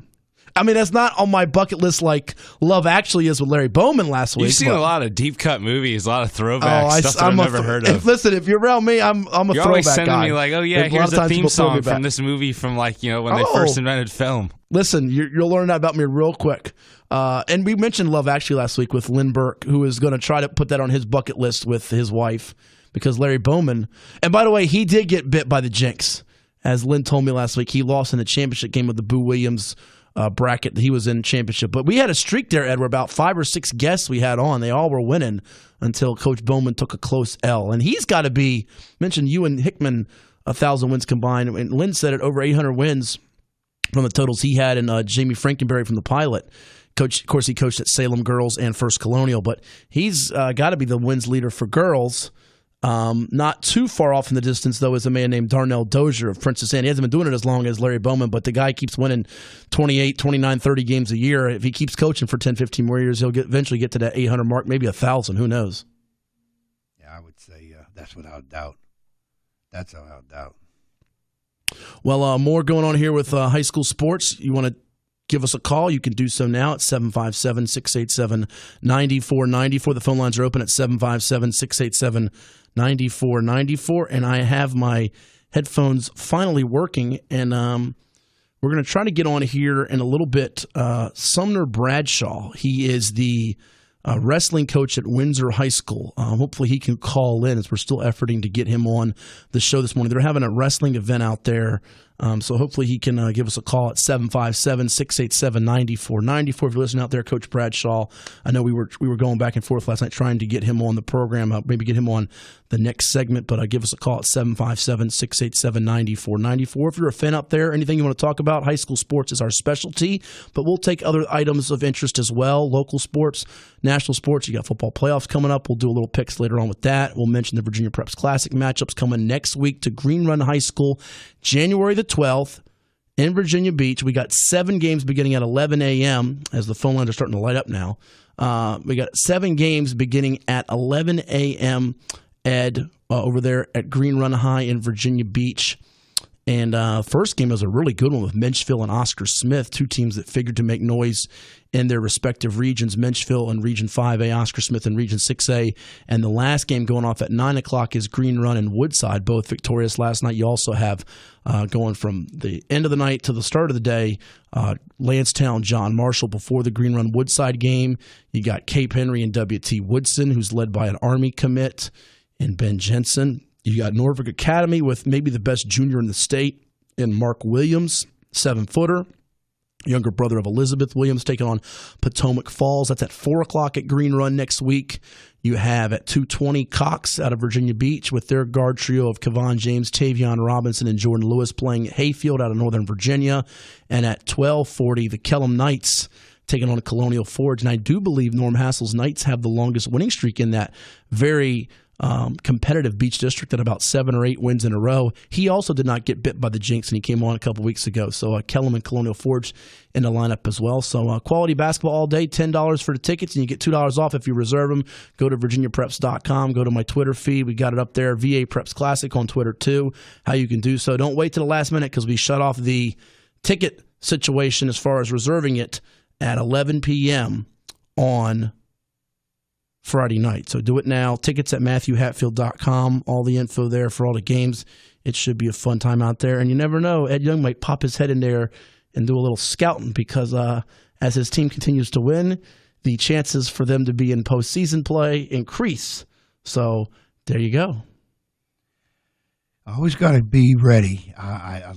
I mean, that's not on my bucket list like Love Actually is with Larry Bowman last week. You've seen a lot of deep cut movies, a lot of throwback stuff that I've never heard of. Listen, if you're around me, I'm a You're throwback always sending guy. me like, oh yeah, There's a lot here's of a times theme people throw me song back. from this movie from when they first invented film. Listen, you'll learn that about me real quick. And we mentioned Love Actually last week with Lynn Burke, who is going to try to put that on his bucket list with his wife because Larry Bowman. And by the way, he did get bit by the jinx. As Lynn told me last week, he lost in the championship game with the Boo Williams bracket. He was in championship. But we had a streak there, Ed, where about 5 or 6 guests we had on. They all were winning until Coach Bowman took a close L. And he's got to be, mentioned you and Hickman, 1,000 wins combined. And Lynn said it, over 800 wins from the totals he had, and Jamie Frankenberry from the Pilot. Of course, he coached at Salem Girls and First Colonial, but he's got to be the wins leader for girls. Not too far off in the distance, though, is a man named Darnell Dozier of Princess Anne. He hasn't been doing it as long as Larry Bowman, but the guy keeps winning 28, 29, 30 games a year. If he keeps coaching for 10, 15 more years, he'll eventually get to that 800 mark, maybe 1,000. Who knows? Yeah, I would say that's without doubt. That's without doubt. Well, more going on here with high school sports. You want to give us a call, you can do so now at 757-687-9494. The phone lines are open at 757-687-9494. And I have my headphones finally working, and we're going to try to get on here in a little bit. Sumner Bradshaw, he is the wrestling coach at Windsor High School. Hopefully he can call in, as we're still efforting to get him on the show this morning. They're having a wrestling event out there, so hopefully he can give us a call at 757-687-9494. If you're listening out there, Coach Bradshaw, I know we were going back and forth last night trying to get him on the program, maybe get him on the next segment, but give us a call at 757-687-9494. If you're a fan out there, anything you want to talk about, high school sports is our specialty, but we'll take other items of interest as well, local sports, national sports. You got football playoffs coming up. We'll do a little picks later on with that. We'll mention the Virginia Preps Classic matchups coming next week to Green Run High School, January the 12th in Virginia Beach. We got 7 games beginning at 11 a.m. as the phone lines are starting to light up now. We got 7 games beginning at 11 a.m. Ed, over there at Green Run High in Virginia Beach. And first game was a really good one with Menchville and Oscar Smith, 2 teams that figured to make noise in their respective regions, Menchville in Region 5A, Oscar Smith in Region 6A. And the last game going off at 9 o'clock is Green Run and Woodside, both victorious last night. You also have going from the end of the night to the start of the day, Lancetown, John Marshall before the Green Run Woodside game. You got Cape Henry and W.T. Woodson, who's led by an Army commit, and Ben Jensen. You got Norfolk Academy with maybe the best junior in the state in Mark Williams, 7-footer, younger brother of Elizabeth Williams, taking on Potomac Falls. That's at 4 o'clock at Green Run next week. You have at 2:20 Cox out of Virginia Beach with their guard trio of Kevon James, Tavion Robinson, and Jordan Lewis playing Hayfield out of Northern Virginia. And at 12:40, the Kellum Knights taking on Colonial Forge. And I do believe Norm Hassel's Knights have the longest winning streak in that very competitive Beach District at about 7 or 8 wins in a row. He also did not get bit by the jinx, and he came on a couple weeks ago. So Kellum and Colonial Forge in the lineup as well. So quality basketball all day, $10 for the tickets, and you get $2 off if you reserve them. Go to virginiapreps.com. Go to my Twitter feed. We got it up there. VaPreps Classic on Twitter too, how you can do so. Don't wait to the last minute because we shut off the ticket situation as far as reserving it at 11 p.m. on Friday night. So do it now. Tickets at MatthewHatfield.com. All the info there for all the games. It should be a fun time out there. And you never know, Ed Young might pop his head in there and do a little scouting because as his team continues to win, the chances for them to be in postseason play increase. So there you go. I always got to be ready. I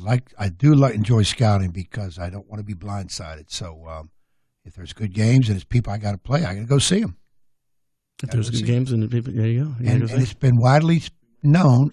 enjoy scouting because I don't want to be blindsided. So if there's good games and it's people I got to play, I got to go see them. If there's good games and people, there you go. And it's been widely known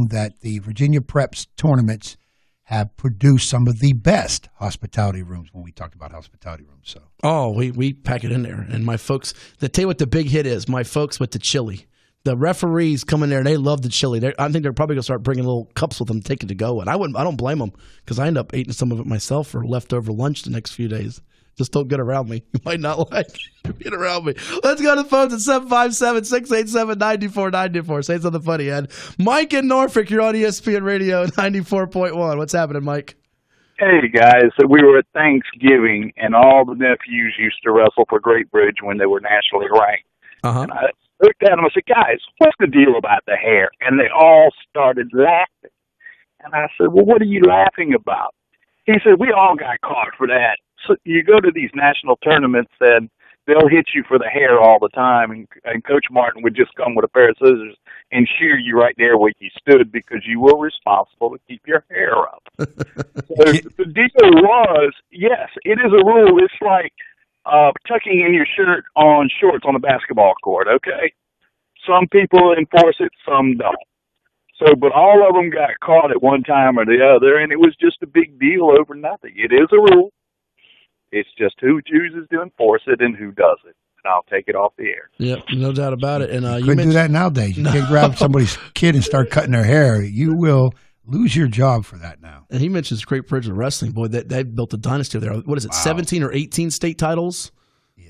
that the Virginia Preps tournaments have produced some of the best hospitality rooms when we talked about hospitality rooms. So we pack it in there. And my folks, they tell you what the big hit is, my folks with the chili. The referees come in there and they love the chili. I think they're probably going to start bringing little cups with them, take it to go. And I don't blame them because I end up eating some of it myself for leftover lunch the next few days. Just don't get around me. You might not like get around me. Let's go to the phones at 757-687-9494. Say something funny, Ed. Mike in Norfolk, you're on ESPN Radio 94.1. What's happening, Mike? Hey, guys. So we were at Thanksgiving, and all the nephews used to wrestle for Great Bridge when they were nationally ranked. Uh-huh. And I looked at them and said, guys, what's the deal about the hair? And they all started laughing. And I said, well, what are you laughing about? He said, we all got caught for that. So you go to these national tournaments and they'll hit you for the hair all the time. And Coach Martin would just come with a pair of scissors and shear you right there where you stood because you were responsible to keep your hair up. So the deal was, yes, it is a rule. It's like tucking in your shirt on shorts on a basketball court, okay? Some people enforce it, some don't. So, but all of them got caught at one time or the other, and it was just a big deal over nothing. It is a rule. It's just who chooses to enforce it and who doesn't. I'll take it off the air. Yep, no doubt about it. And you couldn't do that nowadays. You can't grab somebody's kid and start cutting their hair. You will lose your job for that now. And he mentions Great Bridge of Wrestling. Boy, they've built a dynasty there. What is it, 17 or 18 state titles?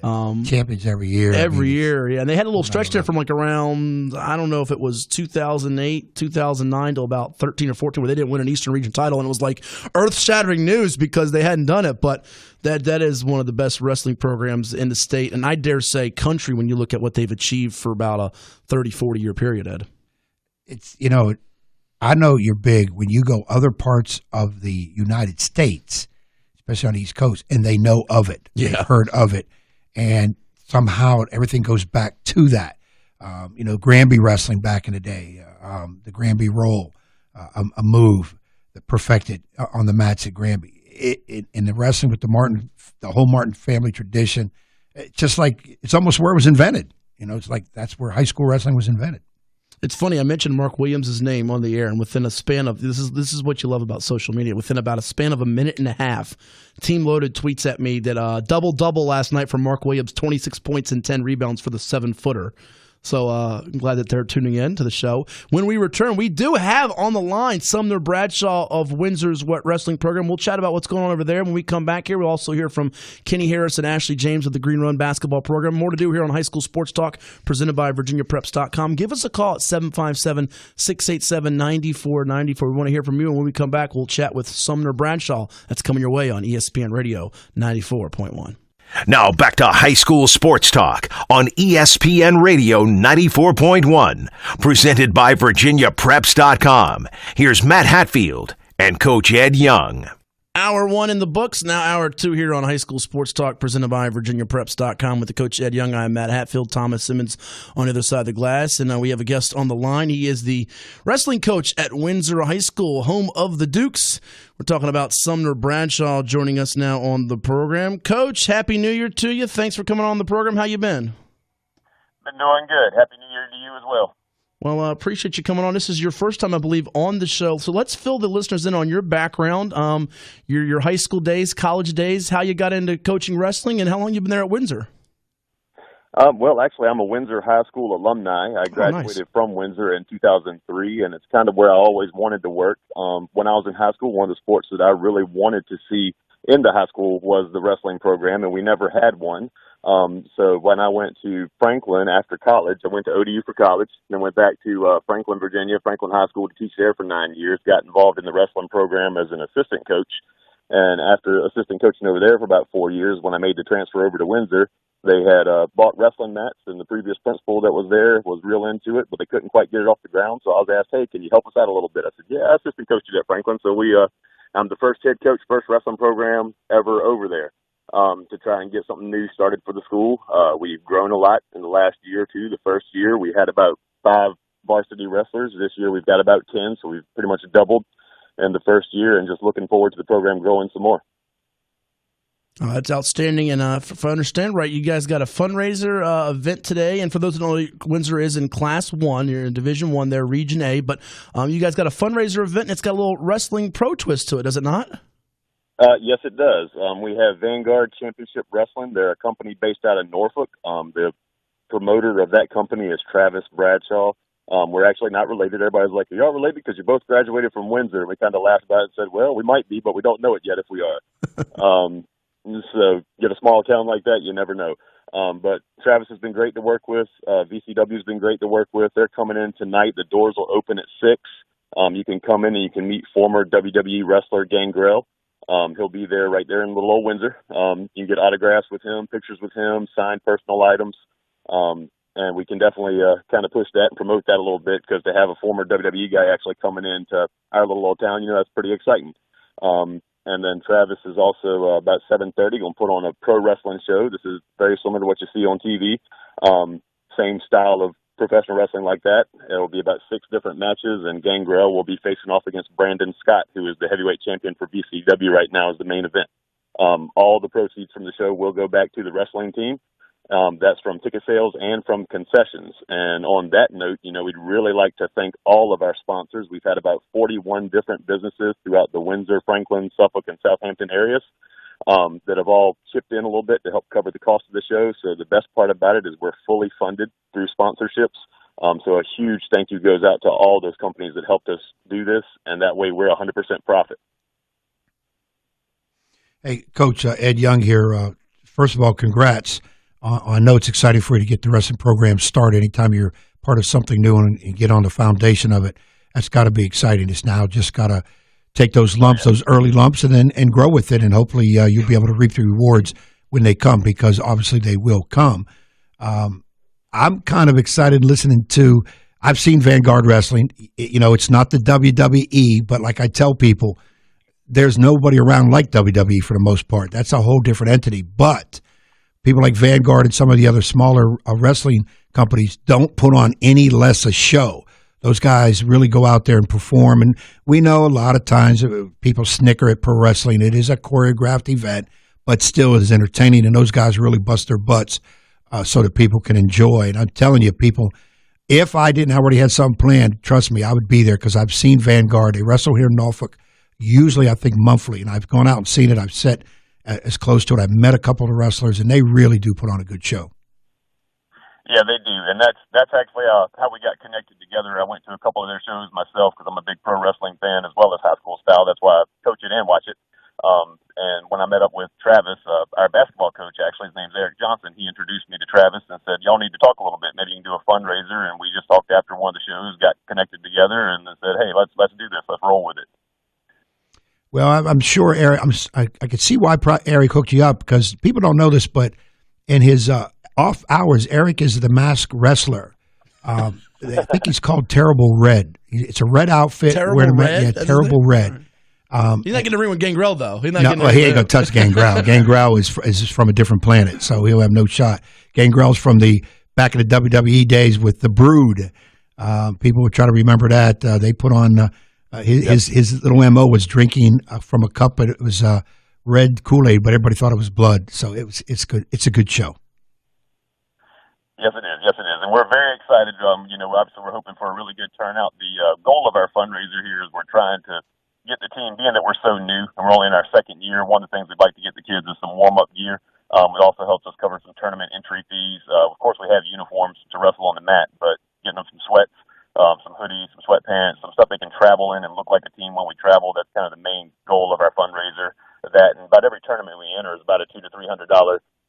Champions every year. Every year, yeah. And they had a little stretch there from like around, I don't know if it was 2008, 2009 to about 13 or 14 where they didn't win an Eastern Region title. And it was like earth-shattering news because they hadn't done it. But that is one of the best wrestling programs in the state. And I dare say country when you look at what they've achieved for about a 30, 40-year period, Ed. It's, I know you're big when you go other parts of the United States, especially on the East Coast, and they know of it. Yeah. They've heard of it. And somehow everything goes back to that. Granby wrestling back in the day, the Granby roll, a move that perfected on the mats at Granby. In the wrestling with the whole Martin family tradition, it's almost where it was invented. It's like that's where high school wrestling was invented. It's funny. I mentioned Mark Williams' name on the air, and within a span of this is what you love about social media. Within about a span of a minute and a half, Team Loaded tweets at me that double last night from Mark Williams, 26 points and 10 rebounds for the 7-footer. So I'm glad that they're tuning in to the show. When we return, we do have on the line Sumner Bradshaw of Windsor's Wet Wrestling Program. We'll chat about what's going on over there. When we come back here, we'll also hear from Kenny Harris and Ashley James of the Green Run Basketball Program. More to do here on High School Sports Talk, presented by VirginiaPreps.com. Give us a call at 757-687-9494. We want to hear from you. And when we come back, we'll chat with Sumner Bradshaw. That's coming your way on ESPN Radio 94.1. Now back to High School Sports Talk on ESPN Radio 94.1. Presented by VirginiaPreps.com. Here's Matt Hatfield and Coach Ed Young. Hour 1 in the books, now Hour 2 here on High School Sports Talk, presented by VirginiaPreps.com with the Coach Ed Young. I'm Matt Hatfield, Thomas Simmons on the other side of the glass, and we have a guest on the line. He is the wrestling coach at Windsor High School, home of the Dukes. We're talking about Sumner Bradshaw joining us now on the program. Coach, Happy New Year to you. Thanks for coming on the program. How you been? Been doing good. Happy New Year to you as well. Well, I appreciate you coming on. This is your first time, I believe, on the show. So let's fill the listeners in on your background, your high school days, college days, how you got into coaching wrestling, and how long you've been there at Windsor. Well, actually, I'm a Windsor High School alumni. I graduated from Windsor in 2003, and it's kind of where I always wanted to work. When I was in high school, one of the sports that I really wanted to see in the high school was the wrestling program, and we never had one. So when I went to Franklin after college, I went to ODU for college, then went back to Franklin, Virginia, Franklin High School to teach there for 9 years, got involved in the wrestling program as an assistant coach. And after assistant coaching over there for about 4 years, when I made the transfer over to Windsor, they had bought wrestling mats, and the previous principal that was there was real into it, but they couldn't quite get it off the ground. So I was asked, hey, can you help us out a little bit? I said, yeah, I assistant coached at Franklin. So I'm the first head coach, first wrestling program ever over there. To try and get something new started for the school. We've grown a lot in the last year or two. The first year we had about 5 varsity wrestlers. This year we've got about 10, so we've pretty much doubled in the first year, and just looking forward to the program growing some more. That's outstanding. And if I understand right, you guys got a fundraiser event today. And for those who don't know, Windsor is in Class 1. You're in Division 1 there, Region A. But you guys got a fundraiser event, and it's got a little wrestling pro twist to it, does it not? Yes, it does. We have Vanguard Championship Wrestling. They're a company based out of Norfolk. The promoter of that company is Travis Bradshaw. We're actually not related. Everybody's like, are y'all related? Because you both graduated from Windsor. We kind of laughed about it and said, well, we might be, but we don't know it yet if we are. So get a small town like that, you never know. But Travis has been great to work with. VCW has been great to work with. They're coming in tonight. The doors will open at 6. You can come in and you can meet former WWE wrestler Gangrel. He'll be there right there in little old Windsor. You can get autographs with him, pictures with him, signed personal items. And we can definitely kind of push that and promote that a little bit, because to have a former WWE guy actually coming into our little old town, that's pretty exciting. And then Travis is also about 7:30 going to put on a pro wrestling show. This is very similar to what you see on TV. Same style of professional wrestling like that. It'll be about 6 different matches, and Gangrel will be facing off against Brandon Scott, who is the heavyweight champion for VCW right now, as the main event. All the proceeds from the show will go back to the wrestling team. That's from ticket sales and from concessions. And on that note, we'd really like to thank all of our sponsors. We've had about 41 different businesses throughout the Windsor, Franklin, Suffolk, and Southampton areas. that have all chipped in a little bit to help cover the cost of the show. So the best part about it is we're fully funded through sponsorships. So a huge thank you goes out to all those companies that helped us do this, and that way we're 100% profit. Hey, Coach Ed Young here. First of all, congrats. I know it's exciting for you to get the wrestling program started. Anytime you're part of something new and get on the foundation of it, that's got to be exciting. It's now just got to take those lumps, those early lumps, and grow with it, and hopefully you'll be able to reap the rewards when they come, because obviously they will come. I'm kind of excited listening to – I've seen Vanguard Wrestling. It's not the WWE, but like I tell people, there's nobody around like WWE for the most part. That's a whole different entity. But people like Vanguard and some of the other smaller wrestling companies don't put on any less a show. Those guys really go out there and perform. And we know a lot of times people snicker at pro wrestling. It is a choreographed event, but still it is entertaining. And those guys really bust their butts so that people can enjoy. And I'm telling you, people, if I didn't already have something planned, trust me, I would be there, because I've seen Vanguard. They wrestle here in Norfolk, usually I think monthly. And I've gone out and seen it. I've sat as close to it. I've met a couple of the wrestlers, and they really do put on a good show. Yeah, they do, and that's actually how we got connected together. I went to a couple of their shows myself because I'm a big pro wrestling fan as well as high school style. That's why I coach it and watch it. And when I met up with Travis, our basketball coach, actually his name's Eric Johnson, he introduced me to Travis and said, "Y'all need to talk a little bit. Maybe you can do a fundraiser." And we just talked after one of the shows, got connected together, and then said, "Hey, let's do this. Let's roll with it." Well, I'm sure Eric. I could see why Eric hooked you up, because people don't know this, but in his off hours, Eric is the masked wrestler. I think he's called Terrible Red. It's a red outfit. Terrible Red? Yeah, Terrible Red. He's not going to ring with Gangrel, though. He ain't he ain't going to touch Gangrel. Gangrel is from a different planet, so he'll have no shot. Gangrel's from the back in the WWE days with the Brood. People would try to remember that. They put on his little MO was drinking from a cup, but it was red Kool-Aid, but everybody thought it was blood. So it's good. It's a good show. Yes, it is. Yes, it is. And we're very excited. Obviously we're hoping for a really good turnout. The goal of our fundraiser here is we're trying to get the team, being that we're so new and we're only in our second year, one of the things we'd like to get the kids is some warm-up gear. It also helps us cover some tournament entry fees. Of course, we have uniforms to wrestle on the mat, but getting them some sweats, some hoodies, some sweatpants, some stuff they can travel in and look like a team when we travel, that's kind of the main goal of our fundraiser. And about every tournament we enter is about a $200 to $300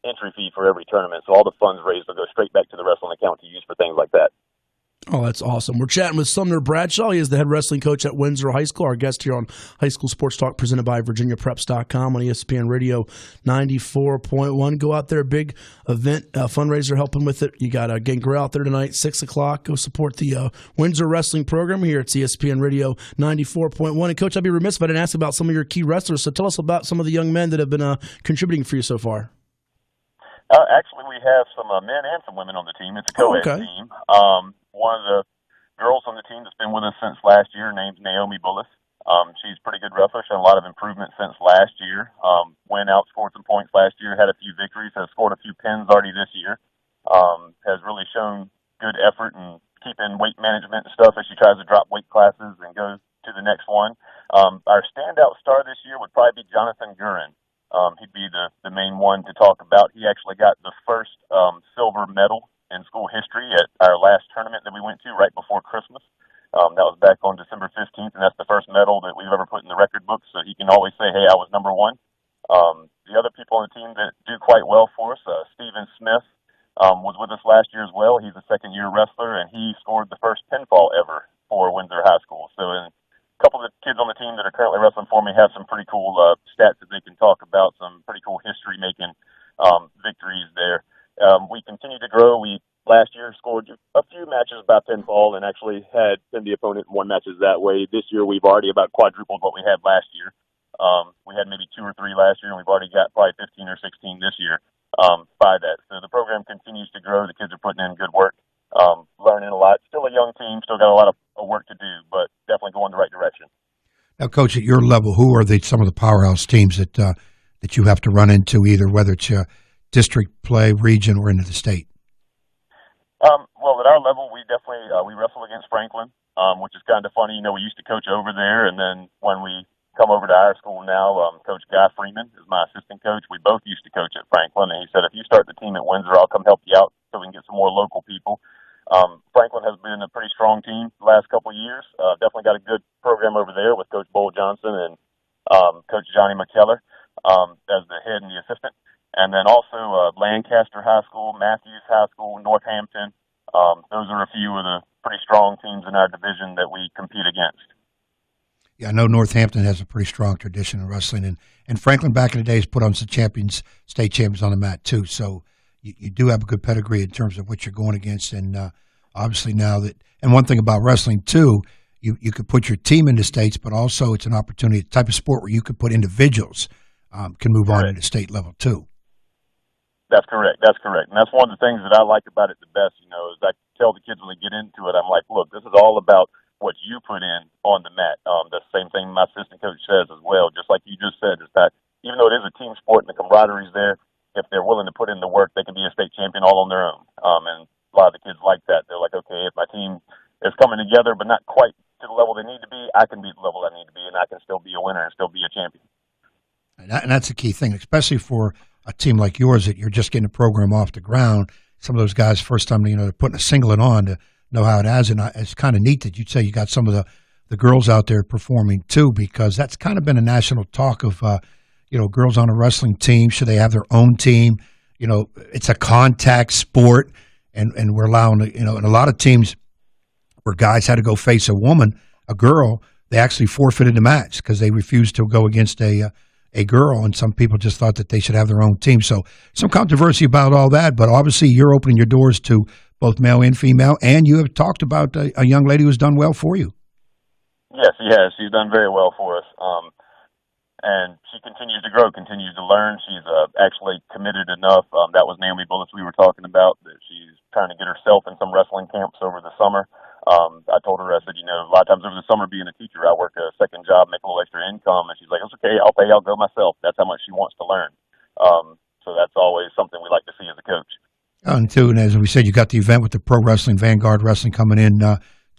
entry fee for every tournament. So all the funds raised will go straight back to the wrestling account to use for things like that. Oh, that's awesome. We're chatting with Sumner Bradshaw. He is the head wrestling coach at Windsor High School. Our guest here on High School Sports Talk, presented by VirginiaPreps.com on ESPN Radio 94.1. Go out there, big event, fundraiser, helping with it. You got Gangrel out there tonight, 6 o'clock. Go support the Windsor Wrestling program here at ESPN Radio 94.1. And, Coach, I'd be remiss if I didn't ask about some of your key wrestlers. So tell us about some of the young men that have been contributing for you so far. Actually, we have some men and some women on the team. It's a co-ed team. One of the girls on the team that's been with us since last year, named Naomi Bullis. She's a pretty good wrestler, shown a lot of improvement since last year. Went out, scored some points last year, had a few victories, has scored a few pins already this year. Has really shown good effort and keeping weight management and stuff as she tries to drop weight classes and go to the next one. Our standout star this year would probably be Jonathan Gurin. He'd be the main one to talk about. He actually got the first silver medal in school history at our last tournament that we went to right before Christmas. That was back on December 15th, and that's the first medal that we've ever put in the record book, so he can always say, hey, I was number one. The other people on the team that do quite well for us, Stephen Smith was with us last year as well. He's a second-year wrestler, and he scored the first pinfall ever for Windsor High School. So a couple of the kids on the team that are currently wrestling for me have some pretty cool stats that they can talk about, some pretty cool history-making victories there. We continue to grow. We last year scored a few matches about pinfall and actually had pinned the opponent in one matches that way. This year we've already about quadrupled what we had last year. We had maybe 2 or 3 last year, and we've already got probably 15 or 16 this year by that. So the program continues to grow. The kids are putting in good work, learning a lot. Still a young team, still got a lot of work to do, but definitely going the right direction. Now, Coach, at your level, who are some of the powerhouse teams that you have to run into, either whether it's district play, region, or into the state? Well, at our level, we definitely we wrestle against Franklin, which is kind of funny. We used to coach over there, and then when we come over to our school now. Coach Guy Freeman is my assistant coach. We both used to coach at Franklin, and he said, if you start the team at Windsor, I'll come help you out so we can get some more local people. Franklin has been a pretty strong team the last couple of years. Definitely got a good program over there with Coach Bull Johnson and Coach Johnny McKellar as the head and the assistant. And then also Lancaster High School, Matthews High School, Northampton. Those are a few of the pretty strong teams in our division that we compete against. Yeah, I know Northampton has a pretty strong tradition in wrestling, and Franklin back in the day has put on some state champions on the mat too. So you do have a good pedigree in terms of what you're going against, and obviously now that. And one thing about wrestling too, you could put your team into states, but also it's an opportunity, a type of sport where you could put individuals can move on into state level too. That's correct. And that's one of the things that I like about it the best, is I tell the kids when they get into it, I'm like, look, this is all about what you put in on the mat. The same thing my assistant coach says as well, just like you just said, is that even though it is a team sport and the camaraderie's there, if they're willing to put in the work, they can be a state champion all on their own. And a lot of the kids like that. They're like, okay, if my team is coming together but not quite to the level they need to be, I can be the level I need to be, and I can still be a winner and still be a champion. And that's the key thing, especially for a team like yours that you're just getting a program off the ground. Some of those guys, first time, they're putting a singlet on to know how it is. And it's kind of neat that you'd say you got some of the girls out there performing too, because that's kind of been a national talk of, girls on a wrestling team. Should they have their own team? It's a contact sport, and we're allowing, in a lot of teams where guys had to go face a girl, they actually forfeited the match because they refused to go against a girl, and some people just thought that they should have their own team. So some controversy about all that, but obviously you're opening your doors to both male and female, and you have talked about a young lady who's done well for you. Yes, she has. She's done very well for us. And she continues to grow, continues to learn. She's actually committed enough. That was Naomi Bullets we were talking about, that she's trying to get herself in some wrestling camps over the summer. I told her, I said, a lot of times over the summer being a teacher, I work a second job, make a little extra income. And she's like, it's okay, I'll pay, I'll go myself. That's how much she wants to learn. So that's always something we like to see as a coach. And as we said, you got the event with the Pro Wrestling, Vanguard Wrestling coming in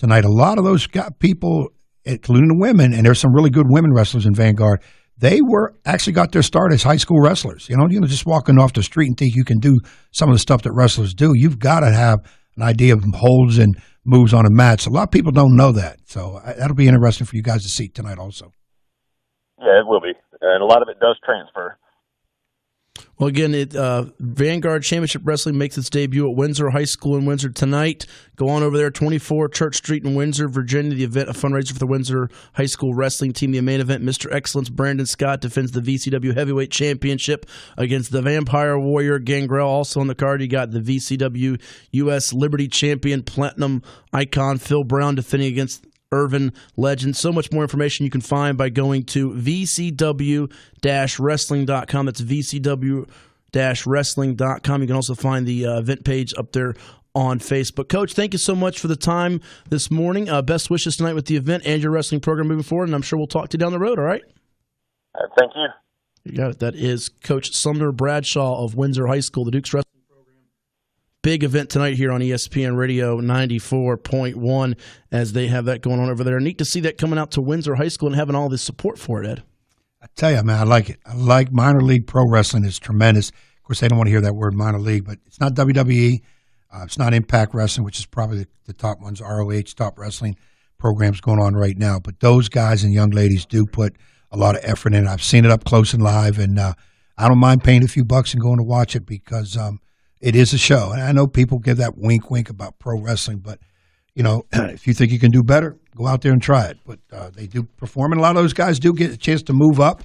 tonight. A lot of those people, including the women, and there's some really good women wrestlers in Vanguard, they actually got their start as high school wrestlers. Just walking off the street and think you can do some of the stuff that wrestlers do. You've got to have an idea of holds and moves on a mat. So a lot of people don't know that. So that'll be interesting for you guys to see tonight also. Yeah, it will be. And a lot of it does transfer. Well, again, Vanguard Championship Wrestling makes its debut at Windsor High School in Windsor tonight. Go on over there, 24 Church Street in Windsor, Virginia. The event, a fundraiser for the Windsor High School Wrestling Team. The main event, Mr. Excellence Brandon Scott defends the VCW Heavyweight Championship against the Vampire Warrior Gangrel. Also on the card, you got the VCW U.S. Liberty Champion Platinum Icon Phil Brown defending against Irvin Legend. So much more information you can find by going to vcw-wrestling.com. That's vcw-wrestling.com. You can also find the event page up there on Facebook. Coach, thank you so much for the time this morning. Best wishes tonight with the event and your wrestling program moving forward, and I'm sure we'll talk to you down the road, all right? Thank you. You got it. That is Coach Sumner Bradshaw of Windsor High School, the Dukes Wrestling. Big event tonight here on ESPN Radio 94.1 as they have that going on over there. Neat to see that coming out to Windsor High School and having all this support for it, Ed. I tell you, man, I like it. I like minor league pro wrestling. It's tremendous. Of course, they don't want to hear that word minor league, but it's not WWE. It's not Impact Wrestling, which is probably the top ones, ROH, top wrestling programs going on right now. But those guys and young ladies do put a lot of effort in. I've seen it up close and live, and I don't mind paying a few bucks and going to watch it because it is a show. And I know people give that wink about pro wrestling, but, if you think you can do better, go out there and try it. But they do perform, and a lot of those guys do get a chance to move up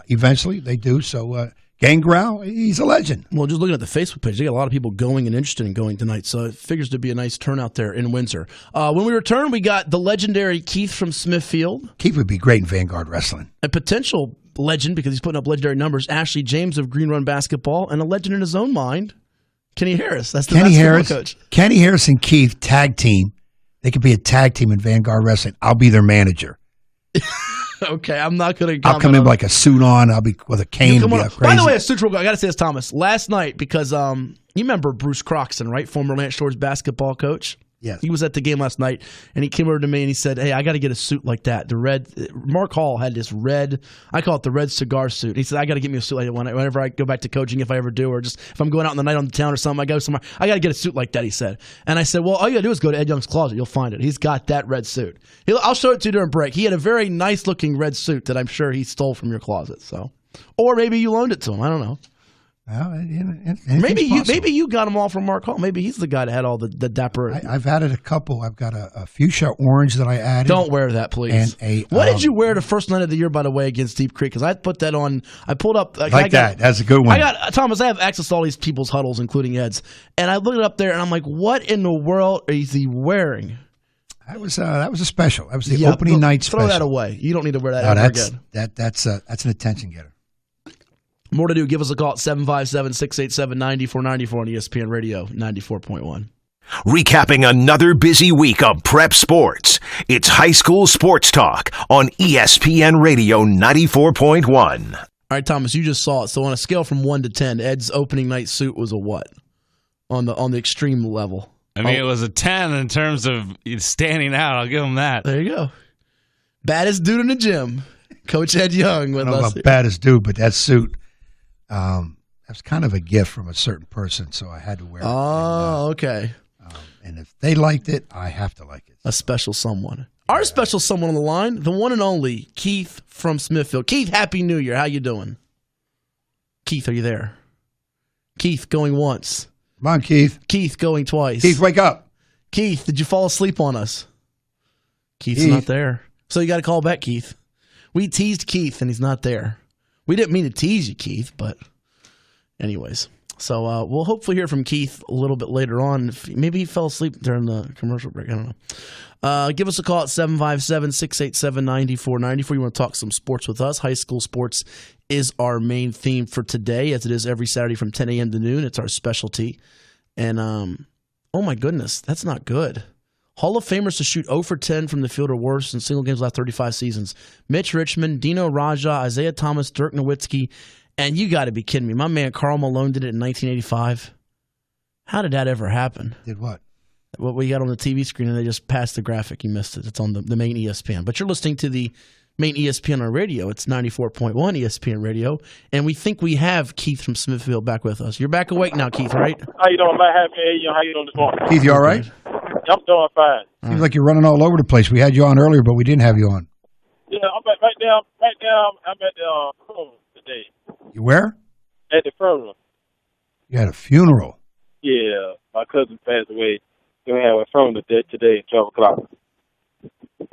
eventually. They do. So Gangrel, he's a legend. Well, just looking at the Facebook page, they got a lot of people going and interested in going tonight, so it figures to be a nice turnout there in Windsor. When we return, we got the legendary Keith from Smithfield. Keith would be great in Vanguard Wrestling. A potential legend because he's putting up legendary numbers. Ashley James of Green Run Basketball, and a legend in his own mind, Kenny Harris. That's the basketball coach. Kenny Harris and Keith tag team. They could be a tag team in Vanguard Wrestling. I'll be their manager. Okay, I'm not going to. I'll come in with like a suit on. I'll be with a cane. Be crazy. By the way, I got to say this, Thomas. Last night, because you remember Bruce Croxton, right? Former Lance Shores basketball coach. Yes. He was at the game last night, and he came over to me and he said, "Hey, I got to get a suit like that." Mark Hall had this red, I call it the red cigar suit. He said, "I got to get me a suit like that whenever I go back to coaching, if I ever do, or just if I'm going out in the night on the town or something, I go somewhere, I got to get a suit like that," he said. And I said, "Well, all you got to do is go to Ed Young's closet. You'll find it. He's got that red suit. I'll show it to you during break. He had a very nice-looking red suit that I'm sure he stole from your closet. So, or maybe you loaned it to him. I don't know. Well, Maybe you got them all from Mark Hall. Maybe he's the guy that had all the dapper. I've added a couple. I've got a fuchsia orange that I added. Don't wear that, please. And what did you wear the first night of the year, by the way, against Deep Creek? Because I put that on. I pulled up. That's a good one. Thomas, I have access to all these people's huddles, including Ed's. And I looked it up there, and I'm like, what in the world is he wearing? That was a special. That was the opening night special. Throw that away. You don't need to wear that ever again. That's an attention getter. More to do. Give us a call at 757-687-9494 on ESPN Radio 94.1. Recapping another busy week of prep sports. It's High School Sports Talk on ESPN Radio 94.1. All right, Thomas, you just saw it. So on a scale from 1 to 10, Ed's opening night suit was a what? On the extreme level. I mean, it was a 10 in terms of standing out. I'll give him that. There you go. Baddest dude in the gym. Coach Ed Young with I don't know us. about baddest dude, but that suit, that's kind of a gift from a certain person, so I had to wear it. Oh, okay. And if they liked it, I have to like it. A special someone. Our special someone on the line, the one and only Keith from Smithfield. Keith, Happy New Year. How you doing? Keith, are you there? Keith going once. Come on, Keith. Keith going twice. Keith, wake up. Keith, did you fall asleep on us? Keith's not there. So you got to call back, Keith. We teased Keith, and he's not there. We didn't mean to tease you, Keith, but anyways. So we'll hopefully hear from Keith a little bit later on. Maybe he fell asleep during the commercial break. I don't know. Give us a call at 757-687-9494. You want to talk some sports with us. High school sports is our main theme for today, as it is every Saturday from 10 a.m. to noon. It's our specialty. And, oh, my goodness, that's not good. Hall of Famers to shoot 0 for 10 from the field or worse in single games last 35 seasons. Mitch Richmond, Dino Raja, Isaiah Thomas, Dirk Nowitzki, and you got to be kidding me. My man Karl Malone did it in 1985. How did that ever happen? Did what? What we got on the TV screen, and they just passed the graphic. You missed it. It's on the main ESPN. But you're listening to the main ESPN on radio. It's 94.1 ESPN Radio. And we think we have Keith from Smithfield back with us. You're back awake now, Keith, right? How you doing, Matt? How you doing this morning? Keith, you all right? I'm doing fine. Seems like you're running all over the place. We had you on earlier, but we didn't have you on. Yeah, I'm right now. I'm at the funeral today. You where? At the funeral. You had a funeral. Yeah, my cousin passed away. We have a funeral today at 12 o'clock.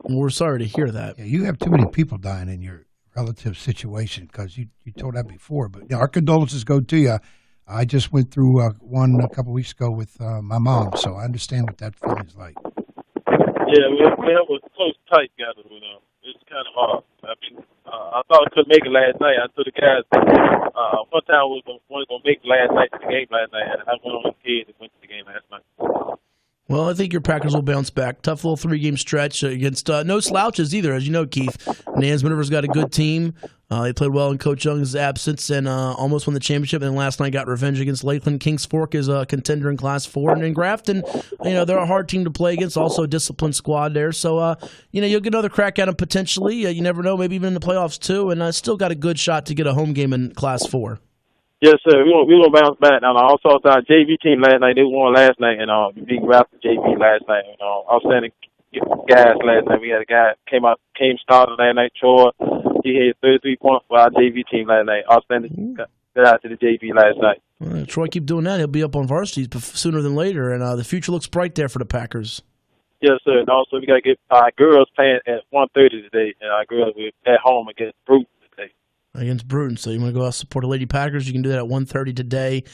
Well, we're sorry to hear that. Yeah, you have too many people dying in your relative situation, because you told that before. But our condolences go to you. I just went through one a couple weeks ago with my mom, so I understand what that feeling's like. Yeah, we have a close, tight gathering with them. It's kind of hard. I mean, I thought I couldn't make it last night. I told the guys one time we was going to make last night to the game last night, and I went on with the kids and went to the game last night. Well, I think your Packers will bounce back. Tough little 3-game stretch against no slouches either, as you know, Keith. Nance-Minerva's got a good team. They played well in Coach Young's absence and almost won the championship. And last night got revenge against Lakeland. Kings Fork is a contender in Class 4. And in Grafton, they're a hard team to play against. Also a disciplined squad there. So, you'll get another crack at them potentially. You never know, maybe even in the playoffs too. And still got a good shot to get a home game in Class 4. Yes, sir. We're going to bounce back. Now, I also saw our JV team last night. They won last night, and we beat Grafton JV last night. Outstanding guys last night. We had a guy came started last night, Troy. He had 33 points for our JV team last night. Outstanding got out to the JV last night. Well, Troy, keep doing that. He'll be up on varsity sooner than later, and the future looks bright there for the Packers. Yes, sir. And also, we got to get our girls playing at 1:30 today, and our girls will at home against Bruton today. Against Bruton. So you want to go out and support the Lady Packers, you can do that at 1:30 today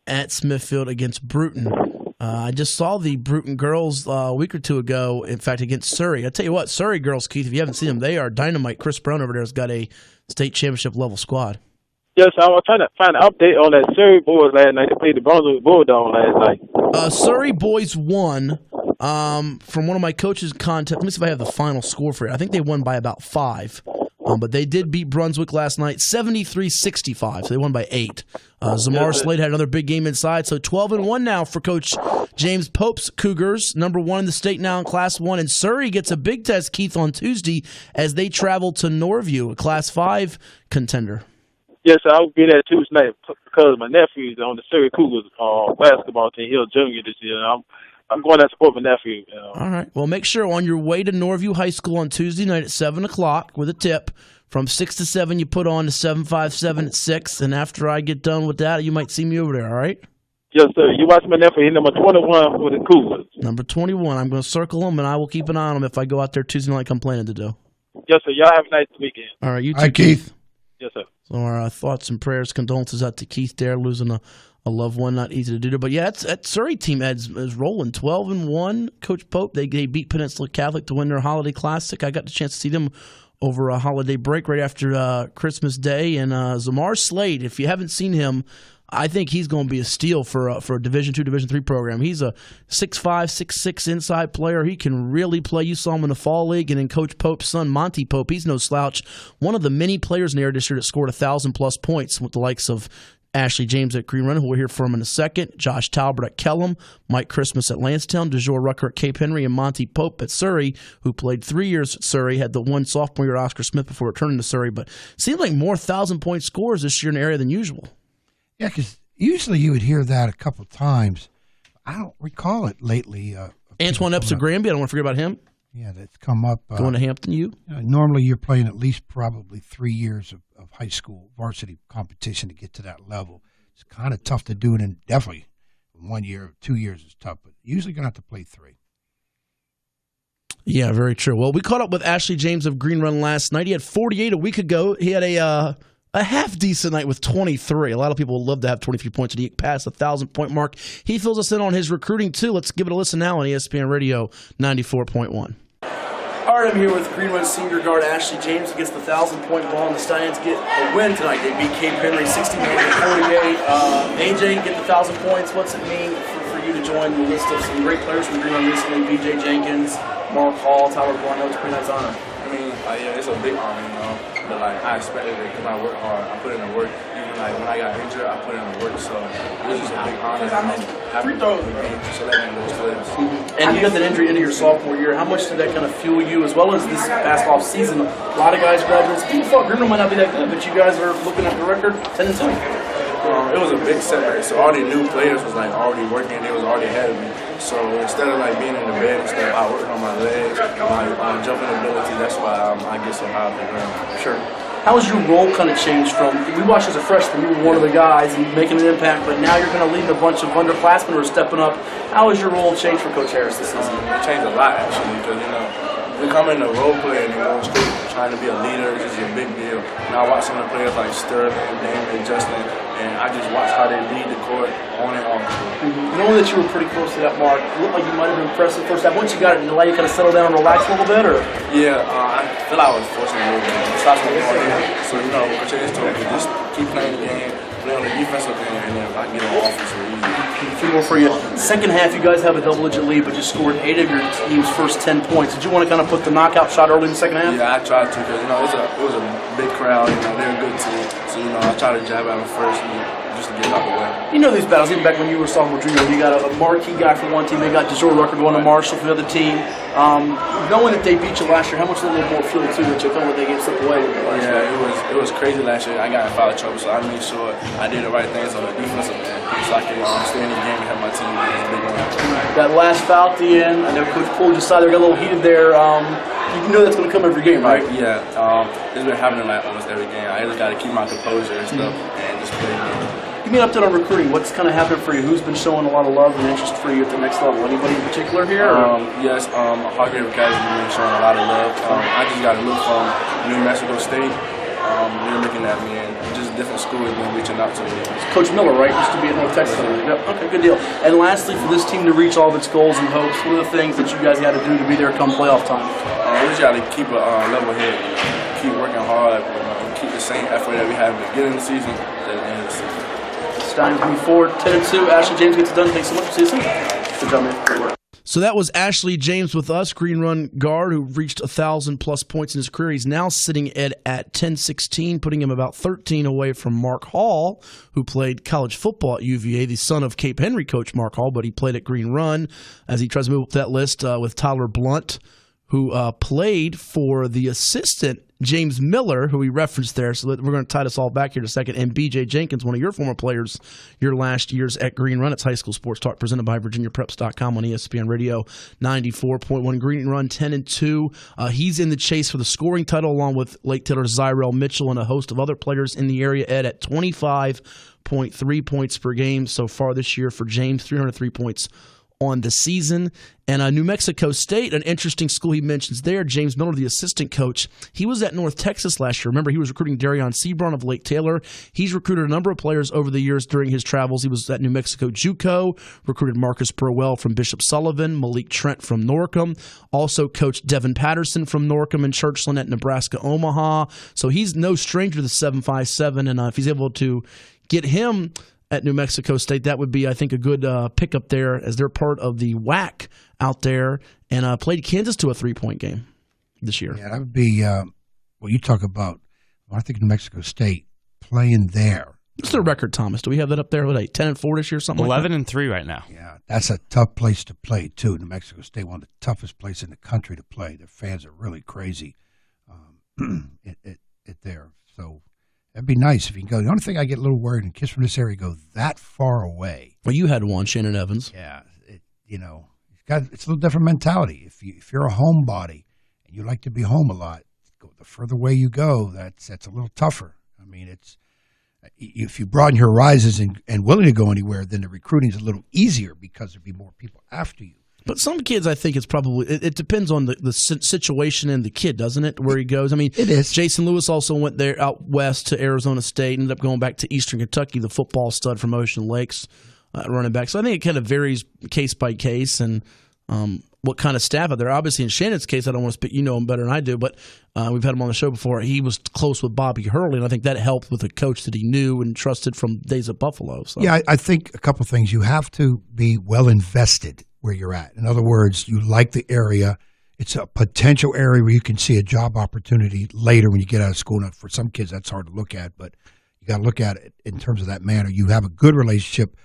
at Smithfield against Bruton. I just saw the Bruton girls a week or two ago, in fact, against Surrey. I tell you what, Surrey girls, Keith, if you haven't seen them, they are dynamite. Chris Brown over there has got a state championship-level squad. Yes, I was trying to find an update on that Surrey boys last night. They played the Brunswick Bulldogs last night. Surrey boys won from one of my coaches' contests. Let me see if I have the final score for you. I think they won by about 5. But they did beat Brunswick last night, 73-65. So they won by 8. Zamar Slade had another big game inside. So 12-1 now for Coach James Pope's Cougars, number 1 in the state now in Class 1. And Surrey gets a big test, Keith, on Tuesday as they travel to Norview, a Class 5 contender. Yes, sir, I will be there Tuesday night because my nephew is on the Surrey Cougars basketball team. He's a junior this year. I'm going to support my nephew. All right. Well, make sure on your way to Norview High School on Tuesday night at 7 o'clock with a tip. From 6 to 7, you put on the 757 at 6. And after I get done with that, you might see me over there, all right? Yes, sir. You watch my nephew. He's number 21 for the Cougars. Number 21. I'm going to circle him, and I will keep an eye on him if I go out there Tuesday night like I'm planning to do. Yes, sir. Y'all have a nice weekend. All right. You too, Hi, Keith. Yes, sir. So our thoughts and prayers, condolences out to Keith there, losing a loved one. Not easy to do. But, yeah, that Surrey team is rolling 12-1. Coach Pope, they beat Peninsula Catholic to win their Holiday Classic. I got the chance to see them over a holiday break right after Christmas Day. And Zamar Slade, if you haven't seen him, I think he's going to be a steal for a Division II, Division III program. He's a 6'5", 6'6" inside player. He can really play. You saw him in the fall league. And then Coach Pope's son, Monty Pope, he's no slouch. One of the many players in the area this year that scored 1,000-plus points with the likes of Ashley James at Green Run, who we'll hear from in a second, Josh Talbert at Kellum, Mike Christmas at Lansdowne, DeJour Rucker at Cape Henry, and Monty Pope at Surrey, who played 3 years at Surrey, had the one sophomore year at Oscar Smith before returning to Surrey. But seems like more 1,000-point scores this year in the area than usual. Yeah, because usually you would hear that a couple of times. I don't recall it lately. Antoine Epps Granby, I don't want to forget about him. Yeah, that's come up. Going to Hampton U? Normally you're playing at least probably 3 years of high school varsity competition to get to that level. It's kind of tough to do it in definitely 1 year, 2 years is tough, but usually going to have to play 3. Yeah, very true. Well, we caught up with Ashley James of Green Run last night. He had 48 a week ago. He had a half-decent night with 23. A lot of people would love to have 23 points, and he passed the 1,000-point mark. He fills us in on his recruiting, too. Let's give it a listen now on ESPN Radio 94.1. All right, I'm here with Green Run senior guard Ashley James. He gets the 1,000-point ball, and the Stallions get a win tonight. They beat Cape Henry 69-48. AJ, get the 1,000 points. What's it mean for you to join the list of some great players from Green Run recently? BJ Jenkins, Mark Hall, Tyler Blunt. It's a pretty nice honor. I mean, yeah, it's a big honor, you know. But I expected it because I work hard. I put in the work. Even when I got injured, I put in the work. So it was just a big honor. Happy to be selecting those players. And you got that injury into your sophomore year. How much did that kind of fuel you, as well as this past off season? A lot of guys graduates. People thought Green Run might not be that good, but you guys are looking at the record 10-2. It was a big setback. So all the new players was already working. They was already ahead of me. So instead of being in the bed and stuff, I worked on my legs, my jumping ability. That's why I get so high off the ground. Sure. How has your role kind of changed from, we watched as a freshman, you were one of the guys and making an impact, but now you're going to lead a bunch of underclassmen who are stepping up. How has your role changed for Coach Harris this season? It changed a lot, actually, because, becoming a role player and going straight, trying to be a leader is just a big deal. Now I watch some of the players like Sterling, Damon, Justin, and I just watch how they lead the court on and off the court. Knowing that you were pretty close to that mark, it looked like you might have been impressed the first time. Once you got it, did it allow you kind of settle down and relax a little bit? Or? Yeah, I feel I was fortunate a little bit. Shots were going in. So, Coach Harris told me, just keep playing the game, play on the defensive end, and then if I get on offense, it's easy. A few more for you. Second half, you guys have a double-digit lead, but you scored 8 of your team's first 10 points. Did you want to kind of put the knockout shot early in the second half? Yeah, I tried to because, it was a big crowd. They're a good team. So, I tried to jab at them first just to get out the way. You know these battles, even back when you were sophomore junior, you got a marquee guy for one team. They got DeJour Rucker going to Marshall for the other team. Knowing that they beat you last year, how much a little more fuel, too, that you felt like they gave slip away? Yeah, it was crazy last year. I got in foul trouble, so I made sure I did the right things on the defensive end so I could stay in the game and have my team win this big one. That last foul at the end, I know Coach Poole just saw they got a little heated there. You know that's going to come every game, right? Yeah. It's been happening almost every game. I just got to keep my composure and stuff and just play the game. Give me an update on recruiting. What's kind of happening for you? Who's been showing a lot of love and interest for you at the next level? Anybody in particular here? Yes, Hargrave Academy has been showing a lot of love. I just got a look from New Mexico State. They're looking at me, and just different schools been reaching out to me. Coach Miller, right? Used to be at North Texas. Yep. Okay, good deal. And lastly, for this team to reach all of its goals and hopes, what are the things that you guys got to do to be there come playoff time? We just got to keep a level head, keep working hard, keep the same effort that we had at the beginning of the season at the end of the season. It's time to move forward. 10-2. Ashley James gets it done. Thanks so much. See you soon. Good job, man. Great work. So that was Ashley James with us, Green Run guard, who reached 1,000-plus points in his career. He's now sitting at 1016, putting him about 13 away from Mark Hall, who played college football at UVA, the son of Cape Henry coach Mark Hall, but he played at Green Run as he tries to move up that list with Tyler Blunt, who played for the assistant James Miller, who we referenced there. So we're going to tie this all back here in a second. And B.J. Jenkins, one of your former players, your last years at Green Run. It's High School Sports Talk presented by VirginiaPreps.com on ESPN Radio 94.1. Green Run 10-2. He's in the chase for the scoring title along with Lake Taylor's Zyrell Mitchell and a host of other players in the area. Ed at 25.3 points per game so far this year for James, 303 points on the season. And New Mexico State, an interesting school he mentions there, James Miller, the assistant coach, he was at North Texas last year. Remember, he was recruiting Darion Sebron of Lake Taylor. He's recruited a number of players over the years during his travels. He was at New Mexico JUCO, recruited Marcus Burwell from Bishop Sullivan, Malik Trent from Norcom, also coached Devin Patterson from Norcom and Churchland at Nebraska Omaha. So he's no stranger to the 757, and if he's able to get him at New Mexico State, that would be, I think, a good pickup there as they're part of the WAC out there, and played Kansas to a 3-point game this year. Yeah, that would be well, you talk about, I think New Mexico State playing there. What's their record, Thomas? Do we have that up there? What, 10-4 this year, something 11-3 right now. Yeah, that's a tough place to play, too. New Mexico State, one of the toughest places in the country to play. Their fans are really crazy there. So that'd be nice if you can go. The only thing I get a little worried, and kids from this area go that far away. Well, you had one, Shannon Evans. Yeah, it's a little different mentality. If you're a homebody and you like to be home a lot, the further away you go, that's a little tougher. I mean, it's if you broaden your horizons and willing to go anywhere, then the recruiting is a little easier because there'd be more people after you. But some kids, I think it's probably it depends on the situation and the kid, doesn't it? Where he goes. I mean, it is. Jason Lewis also went there out west to Arizona State, ended up going back to Eastern Kentucky, the football stud from Ocean Lakes, running back. So I think it kind of varies case by case and what kind of staff out there. Obviously, in Shannon's case, I don't want to speak. You know him better than I do, but we've had him on the show before. He was close with Bobby Hurley, and I think that helped with a coach that he knew and trusted from days at Buffalo. So. Yeah, I think a couple of things. You have to be well invested where you're at. In other words, you like the area. It's a potential area where you can see a job opportunity later when you get out of school. Now, for some kids, that's hard to look at, but you got to look at it in terms of that manner. You have a good relationship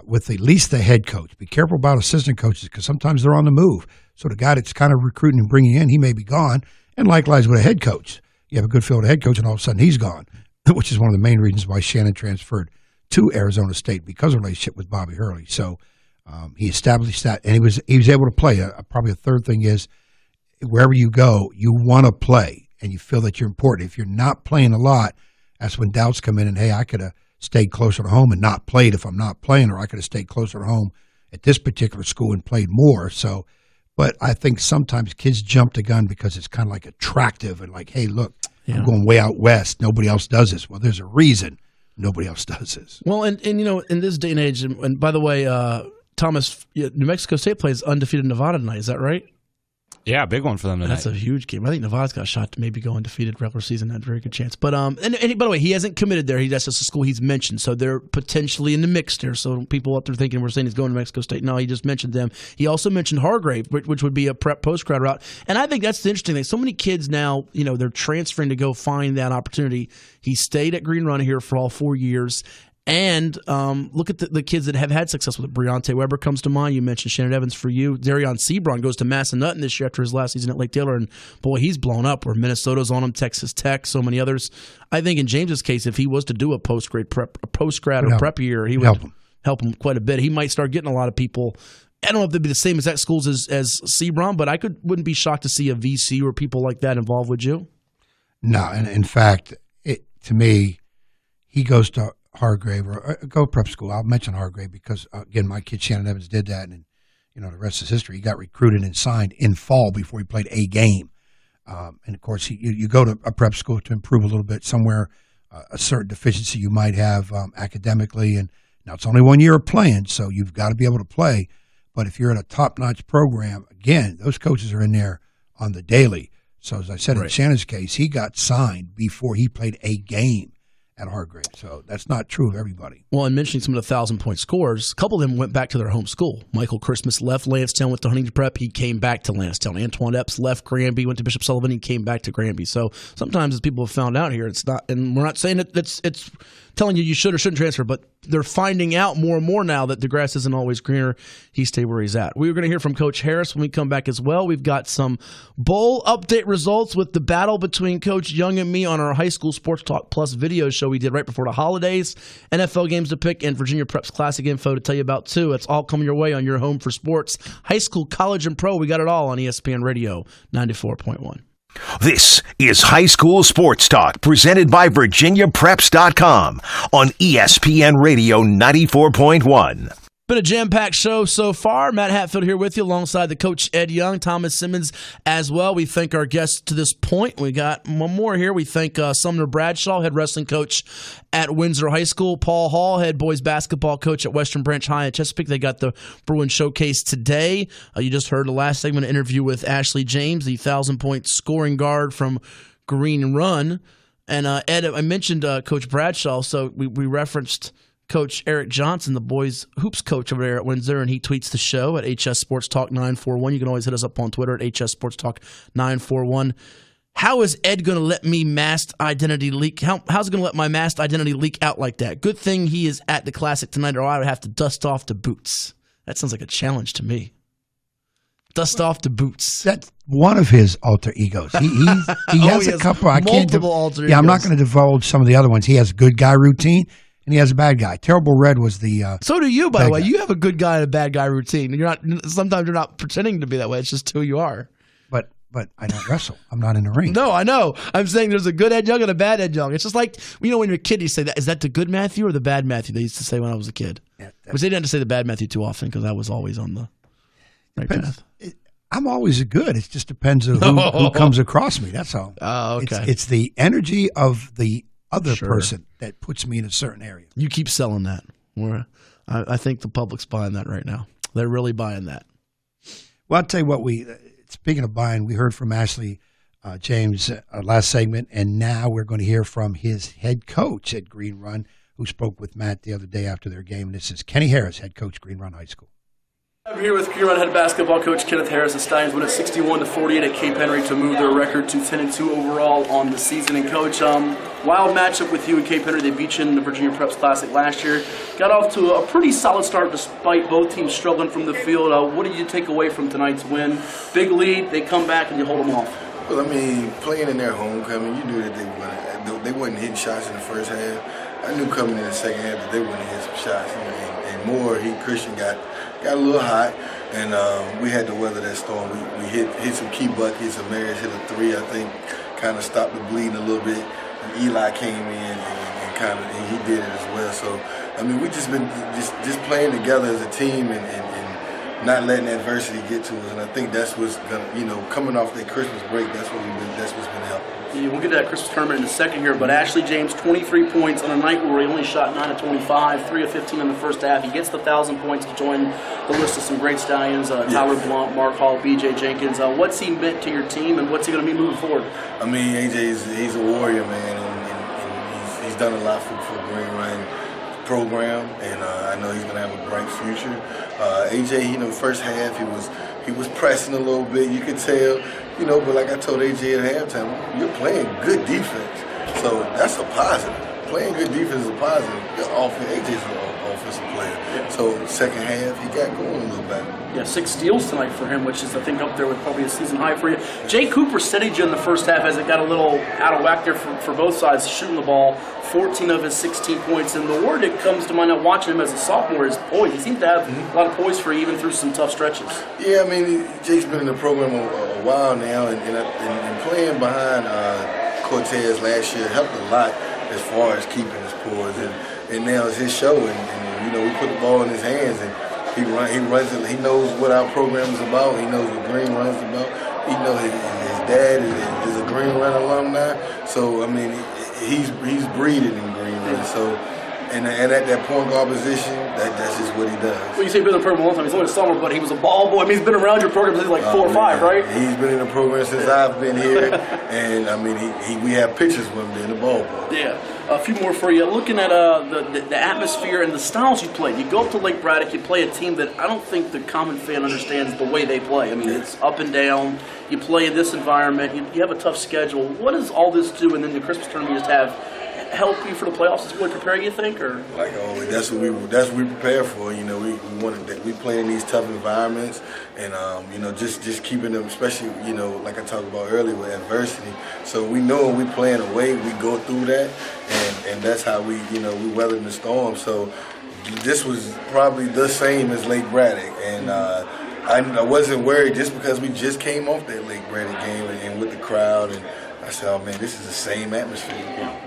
with at least the head coach. Be careful about assistant coaches because sometimes they're on the move. So the guy that's kind of recruiting and bringing in, he may be gone. And likewise with a head coach. You have a good feel with a head coach, and all of a sudden he's gone, which is one of the main reasons why Shannon transferred to Arizona State because of a relationship with Bobby Hurley. So he established that, and he was able to play. Probably a third thing is wherever you go, you want to play, and you feel that you're important. If you're not playing a lot, that's when doubts come in, and, hey, I could have stayed closer to home and not played if I'm not playing, or I could have stayed closer to home at this particular school and played more. So, but I think sometimes kids jump the gun because it's kind of like attractive and like, hey, look, I'm going way out west. Nobody else does this. Well, there's a reason nobody else does this. Well, and you know, in this day and age, and by the way, Thomas, New Mexico State plays undefeated Nevada tonight. Is that right? Yeah, big one for them tonight. That's a huge game. I think Nevada's got a shot to maybe go undefeated regular season. Had a very good chance. But and by the way, he hasn't committed there. That's just a school he's mentioned. So they're potentially in the mix there. So people up there thinking we're saying he's going to Mexico State. No, he just mentioned them. He also mentioned Hargrave, which would be a prep post-grad route. And I think that's the interesting thing. So many kids now, you know, they're transferring to go find that opportunity. He stayed at Green Run here for all 4 years. And look at the kids that have had success with it. Breonte Weber comes to mind. You mentioned Shannon Evans for you. Darion Sebron goes to Massanutten this year after his last season at Lake Taylor. And, boy, he's blown up where Minnesota's on him, Texas Tech, so many others. I think in James's case, if he was to do a post-grad or prep year, he would help him quite a bit. He might start getting a lot of people. I don't know if they'd be the same exact schools as Sebron, but I wouldn't be shocked to see a VC or people like that involved, would you? No, and in fact, to me, he goes to Hargrave or go prep school. I'll mention Hargrave because, again, my kid Shannon Evans did that, and you know the rest is history. He got recruited and signed in fall before he played a game. And, of course, you go to a prep school to improve a little bit somewhere, a certain deficiency you might have academically. And now it's only 1 year of playing, so you've got to be able to play. But if you're in a top-notch program, again, those coaches are in there on the daily. So as I said, in Shannon's case, he got signed before he played a game at Hargrave. So that's not true of everybody. Well, and mentioning some of the 1,000-point scores, a couple of them went back to their home school. Michael Christmas left Lansdowne, went to Huntington Prep. He came back to Lansdowne. Antoine Epps left Granby, went to Bishop Sullivan. He came back to Granby. So sometimes, as people have found out here, it's not, and we're not saying that it's telling you should or shouldn't transfer, but they're finding out more and more now that the grass isn't always greener. He stayed where he's at. We're going to hear from Coach Harris when we come back as well. We've got some bowl update results with the battle between Coach Young and me on our High School Sports Talk Plus video show we did right before the holidays. NFL games to pick and Virginia Preps Classic info to tell you about too. It's all coming your way on your home for sports. High school, college, and pro. We got it all on ESPN Radio 94.1. This is High School Sports Talk, presented by VirginiaPreps.com on ESPN Radio 94.1. Been a jam-packed show so far. Matt Hatfield here with you alongside the coach Ed Young, Thomas Simmons as well. We thank our guests to this point. We got one more here. We thank Sumner Bradshaw, head wrestling coach at Windsor High School. Paul Hall, head boys basketball coach at Western Branch High in Chesapeake. They got the Bruin Showcase today. You just heard the last segment interview with Ashley James, the 1,000-point scoring guard from Green Run. And Ed, I mentioned Coach Bradshaw, so we referenced Coach Eric Johnson, the boys hoops coach over there at Windsor, and he tweets the show at HS Sports Talk 941. You can always hit us up on Twitter at HS Sports Talk 941. How is Ed going to let me masked identity leak? How's it going to let my masked identity leak out like that? Good thing he is at the Classic tonight, or I would have to dust off the boots. That sounds like a challenge to me. Dust off the boots. That's one of his alter egos. He has a couple. I can't. Alter egos. Yeah, I'm not going to divulge some of the other ones. He has a good guy routine. And he has a bad guy. Terrible Red was the. So do you, by the way. guy. You have a good guy and a bad guy routine. And you're not. Sometimes you're not pretending to be that way. It's just who you are. But I don't wrestle. I'm not in the ring. No, I know. I'm saying there's a good Ed Young and a bad Ed Young. It's just like when you're a kid, you say that. Is that the good Matthew or the bad Matthew? They used to say when I was a kid. Yeah, which they didn't have to say the bad Matthew too often because I was always on the right path. I'm always a good. It just depends on who comes across me. That's all. Oh, okay. It's the energy of the other person that puts me in a certain area. You keep selling that. I think the public's buying that right now. They're really buying that. Well, I'll tell you what, speaking of buying, we heard from Ashley James last segment, and now we're going to hear from his head coach at Green Run, who spoke with Matt the other day after their game. And this is Kenny Harris, head coach, Green Run High School. I'm here with Green Run head basketball coach Kenneth Harris. The Stallions win at 61-48 at Cape Henry to move their record to 10-2 overall on the season. And coach, wild matchup with you and Cape Henry. They beat you in the Virginia Preps Classic last year. Got off to a pretty solid start despite both teams struggling from the field. What did you take away from tonight's win? Big lead, they come back and you hold them off. Well, I mean, playing in their homecoming, you knew that they wasn't hitting shots in the first half. I knew coming in the second half that they wouldn't hit some shots. And more, Christian got a little hot, and we had to weather that storm. We hit some key buckets. Amarius hit a three, I think, kind of stopped the bleeding a little bit. And Eli came in and he did it as well. So, I mean, we just been just playing together as a team and not letting adversity get to us. And I think that's what's gonna, coming off that Christmas break, that's what's been helping. Yeah, we'll get to that Christmas tournament in a second here, but Ashley James, 23 points on a night where he only shot 9 of 25, 3 of 15 in the first half. He gets the 1,000 points to join the list of some great Stallions, Tyler Blount, Mark Hall, B.J. Jenkins. What's he meant to your team, and what's he going to be moving forward? I mean, AJ, he's a warrior, man, and he's done a lot for Green Run program, and I know he's going to have a bright future. AJ, first half he was pressing a little bit, you could tell. But like I told AJ at halftime, you're playing good defense. So that's a positive. Playing good defense is a positive. AJ's an offensive player. Yeah. So second half, he got going a little better. Yeah, 6 steals tonight for him, which is, I think, up there with probably a season high for you. Jay Cooper steadied you in the first half as it got a little out of whack there for both sides, shooting the ball. 14 of his 16 points. And the word that comes to mind now watching him as a sophomore is poise. He seems to have a lot of poise for you even through some tough stretches. Yeah, I mean, Jay's been in the program a while now, and playing behind Cortez last year helped a lot as far as keeping his poise. And now it's his show, and we put the ball in his hands, and he runs it. He knows what our program is about. He knows what Green Run is about. He knows his dad is a Green Run alumni. So I mean, he's breeding in Green Run. So, and at that point guard position, that's just what he does. Well, you say he's been in the program a long time. He's only a summer, but he was a ball boy. I mean, he's been around your program since like 4 or 5, right? He's been in the program since I've been here, and I mean, we have pictures with him being a ball boy. Yeah. A few more for you. Looking at the atmosphere and the styles you play. You go up to Lake Braddock, you play a team that I don't think the common fan understands the way they play. I mean, it's up and down. You play in this environment. You have a tough schedule. What does all this do? And then the Christmas tournament you just have help you for the playoffs? Is it really preparing you think, or like always? That's what we prepare for. You know, we play in these tough environments, and you know, just keeping them, especially like I talked about earlier with adversity. So we know when we playing away, we go through that, and that's how we weather the storm. So this was probably the same as Lake Braddock, and I wasn't worried just because we just came off that Lake Braddock game and with the crowd, and I said, oh man, this is the same atmosphere.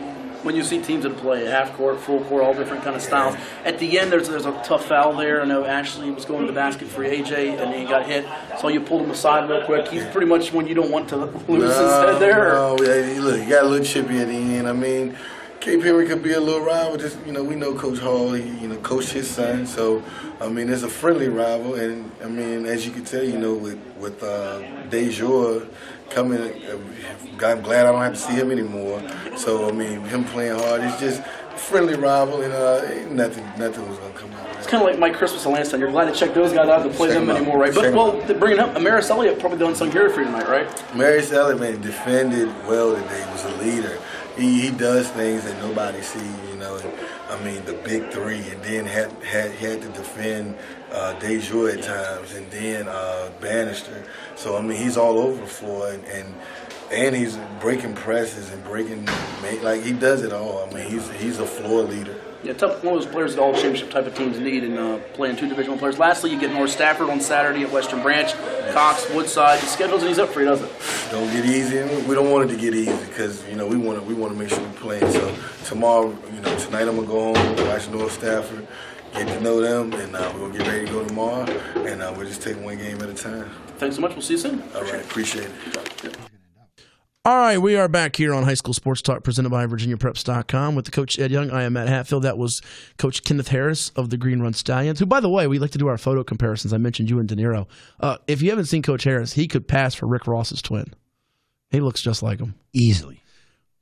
When you see teams that play half court, full court, all different kind of styles, at the end there's a tough foul there. I know Ashley was going to the basket for AJ and he got hit, so you pulled him aside real quick. He's pretty much when you don't want to lose his head there. No, look, you got a little chippy at the end. I mean, Cape Henry could be a little rival. Just we know Coach Hall. He coached his son, so I mean it's a friendly rival. And I mean, as you can tell, with Dejour coming, I'm glad I don't have to see him anymore. So I mean, him playing hard, it's just a friendly rival, and nothing was gonna come out. It's kind of like Mike Christmas and Lanston. You're glad to check those guys out to play them anymore, right? But bringing up Amaris Elliott, probably the unsung hero for you tonight, right? Amaris Elliott, man, defended well today. Was a leader. He does things that nobody sees, And, I mean, the big three, and then had to defend Dejour at times, and then Bannister. So I mean, he's all over the floor, and he's breaking presses and like he does it all. I mean, he's a floor leader. Yeah, tough. One of those players that all championship type of teams need, and playing two divisional players. Lastly, you get North Stafford on Saturday at Western Branch, Cox, Woodside. The schedule's easy up for you, doesn't it? Don't get easy. We don't want it to get easy because we want to make sure we're playing. So tomorrow, tonight I'm gonna go home, watch North Stafford, get to know them, and we're gonna get ready to go tomorrow. And we'll just take one game at a time. Thanks so much. We'll see you soon. All right, appreciate it. All right, we are back here on High School Sports Talk presented by VirginiaPreps.com with the Coach Ed Young. I am Matt Hatfield. That was Coach Kenneth Harris of the Green Run Stallions, who, by the way, we like to do our photo comparisons. I mentioned you and De Niro. If you haven't seen Coach Harris, he could pass for Rick Ross's twin. He looks just like him. Easily.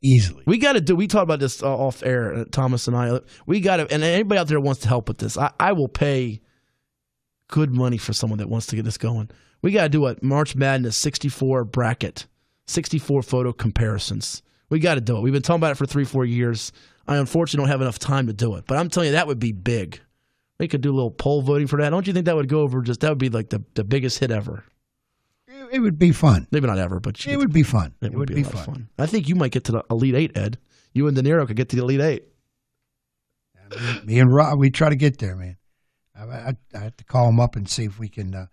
We got to do, we talked about this off air, Thomas and I. We got to, and anybody out there wants to help with this, I will pay good money for someone that wants to get this going. We got to do a March Madness 64 bracket. 64 photo comparisons. We got to do it. We've been talking about it for 3-4 years. I unfortunately don't have enough time to do it, but I'm telling you, that would be big. They could do a little poll voting for that. Don't you think that would go over that would be like the biggest hit ever? It would be fun. Maybe not ever, but it would be fun. It would be fun. I think you might get to the Elite Eight, Ed. You and De Niro could get to the Elite Eight. Me and Rob, we try to get there, man. I have to call him up and see if we can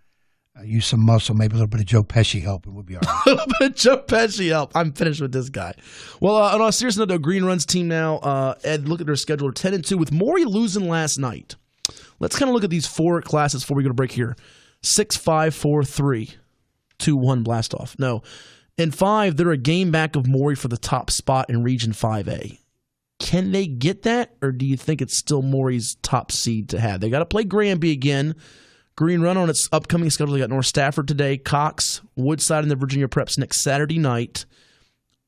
use some muscle, maybe a little bit of Joe Pesci help, and we'll be all right. A little bit of Joe Pesci help. I'm finished with this guy. Well, on a serious note, though, Green Run's team now, Ed, look at their schedule. 10-2 with Maury losing last night. Let's kind of look at these four classes before we go to break here. 6-5-4-3, 2-1 blast off. No. In 5, they're a game back of Maury for the top spot in Region 5A. Can they get that, or do you think it's still Maury's top seed to have? They got to play Granby again. Green Run on its upcoming schedule. They got North Stafford today, Cox, Woodside, and the Virginia Preps next Saturday night.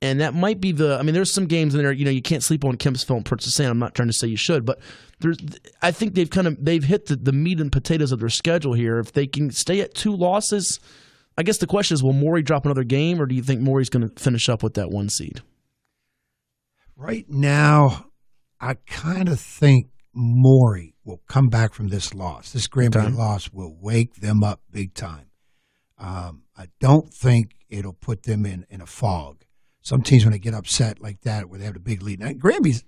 And that might be there's some games in there, you can't sleep on Kempsville and Princess Anne. I'm not trying to say you should, but I think they've hit the meat and potatoes of their schedule here. If they can stay at 2 losses, I guess the question is, will Maury drop another game, or do you think Maury's going to finish up with that 1 seed? Right now, I kind of think Maury will come back from this loss. This Granby loss will wake them up big time. I don't think it'll put them in a fog. Some teams, when they get upset like that, where they have a big lead. Now, Granby's